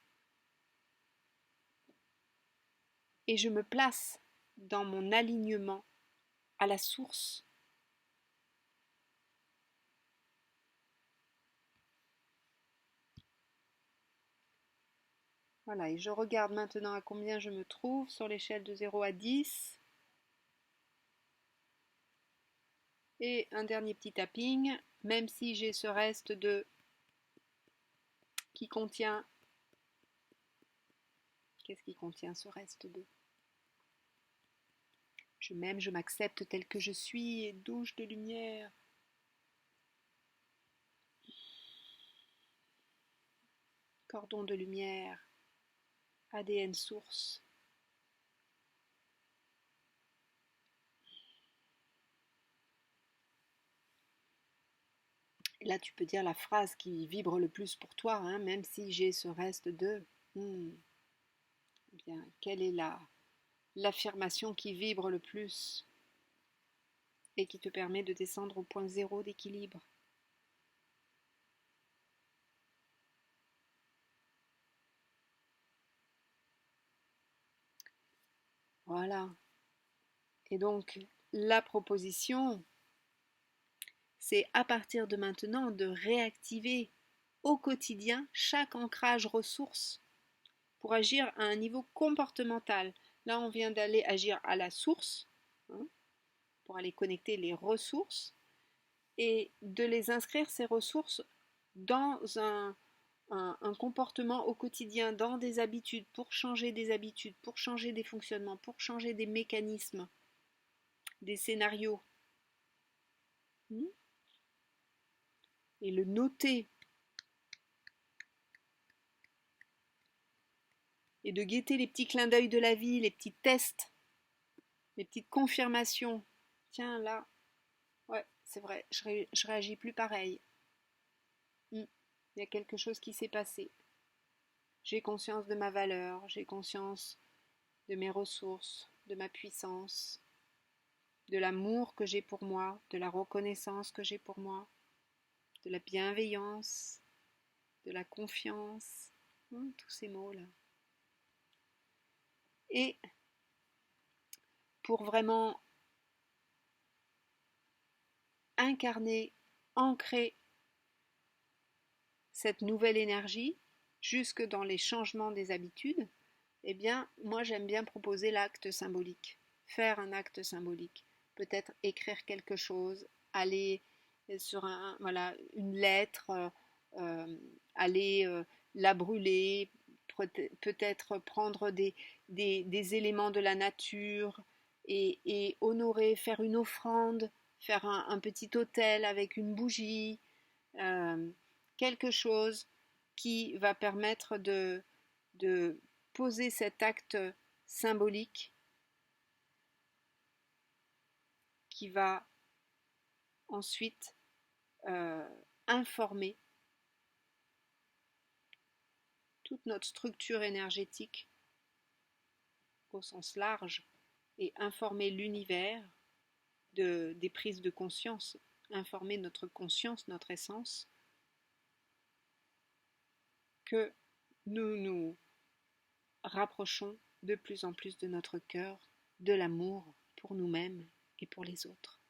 et je me place dans mon alignement à la source. Voilà, et je regarde maintenant à combien je me trouve sur l'échelle de 0 à 10. Et un dernier petit tapping, même si j'ai ce reste de qui contient... Qu'est-ce qui contient ce reste de... Je m'aime, je m'accepte tel que je suis et douche de lumière. Cordon de lumière, ADN source. Et là, tu peux dire la phrase qui vibre le plus pour toi, hein, même si j'ai ce reste de... Bien, quelle est l'affirmation qui vibre le plus et qui te permet de descendre au point zéro d'équilibre? Voilà. Et donc, la proposition, c'est à partir de maintenant de réactiver au quotidien chaque ancrage ressource pour agir à un niveau comportemental. Là, on vient d'aller agir à la source, hein, pour aller connecter les ressources et de les inscrire, ces ressources, dans un comportement au quotidien, dans des habitudes, pour changer des habitudes, pour changer des fonctionnements, pour changer des mécanismes, des scénarios. Et le noter et de guetter les petits clins d'œil de la vie, les petits tests, les petites confirmations. Tiens, là, ouais, c'est vrai, je réagis plus pareil. il y a quelque chose qui s'est passé. J'ai conscience de ma valeur, j'ai conscience de mes ressources, de ma puissance, de l'amour que j'ai pour moi, de la reconnaissance que j'ai pour moi, de la bienveillance, de la confiance, tous ces mots-là. Et pour vraiment incarner, ancrer cette nouvelle énergie jusque dans les changements des habitudes, eh bien, moi j'aime bien proposer l'acte symbolique, faire un acte symbolique, peut-être écrire quelque chose, aller sur voilà, une lettre, aller la brûler, peut-être prendre des éléments de la nature et honorer, faire une offrande, faire un petit autel avec une bougie, euh, quelque chose qui va permettre de poser cet acte symbolique qui va ensuite euh, informer toute notre structure énergétique au sens large et informer l'univers des prises de conscience, informer notre conscience, notre essence, que nous nous rapprochons de plus en plus de notre cœur, de l'amour pour nous-mêmes et pour les autres,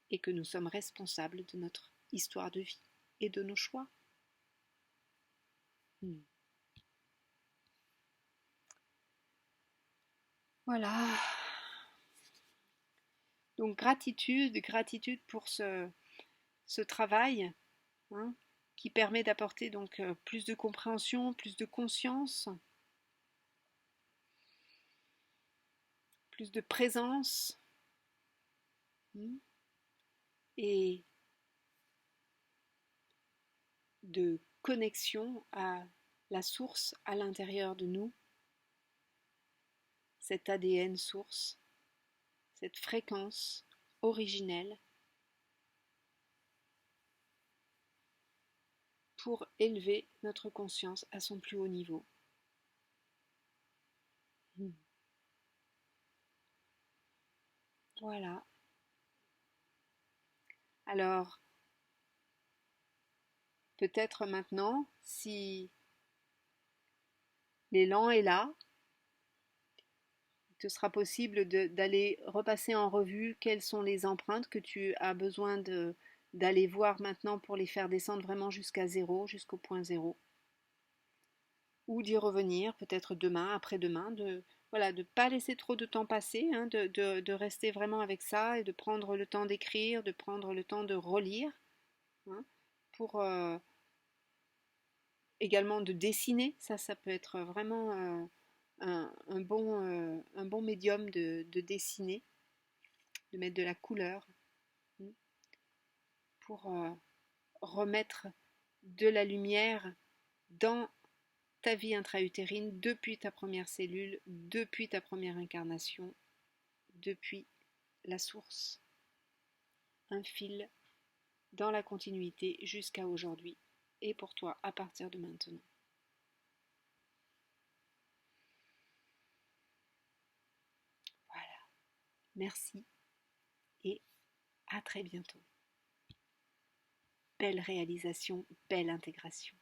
et que nous sommes responsables de notre histoire de vie et de nos choix. Voilà. Donc gratitude pour ce travail, hein, qui permet d'apporter donc plus de compréhension, plus de conscience, plus de présence, et de connexion à la source à l'intérieur de nous, cet ADN source, cette fréquence originelle pour élever notre conscience à son plus haut niveau. Voilà. Alors, peut-être maintenant, si l'élan est là, il te sera possible d'aller repasser en revue quelles sont les empreintes que tu as besoin d'aller voir maintenant pour les faire descendre vraiment jusqu'à zéro, jusqu'au point zéro. Ou d'y revenir peut-être demain, après-demain, voilà, de ne pas laisser trop de temps passer, hein, de rester vraiment avec ça et de prendre le temps d'écrire, de prendre le temps de relire, hein, pour également de dessiner. Ça peut être vraiment un bon médium de dessiner, de mettre de la couleur, hein, pour remettre de la lumière dans ta vie intra-utérine depuis ta première cellule, depuis ta première incarnation, depuis la source. Un fil dans la continuité jusqu'à aujourd'hui et pour toi à partir de maintenant. Voilà. Merci et à très bientôt. Belle réalisation, belle intégration.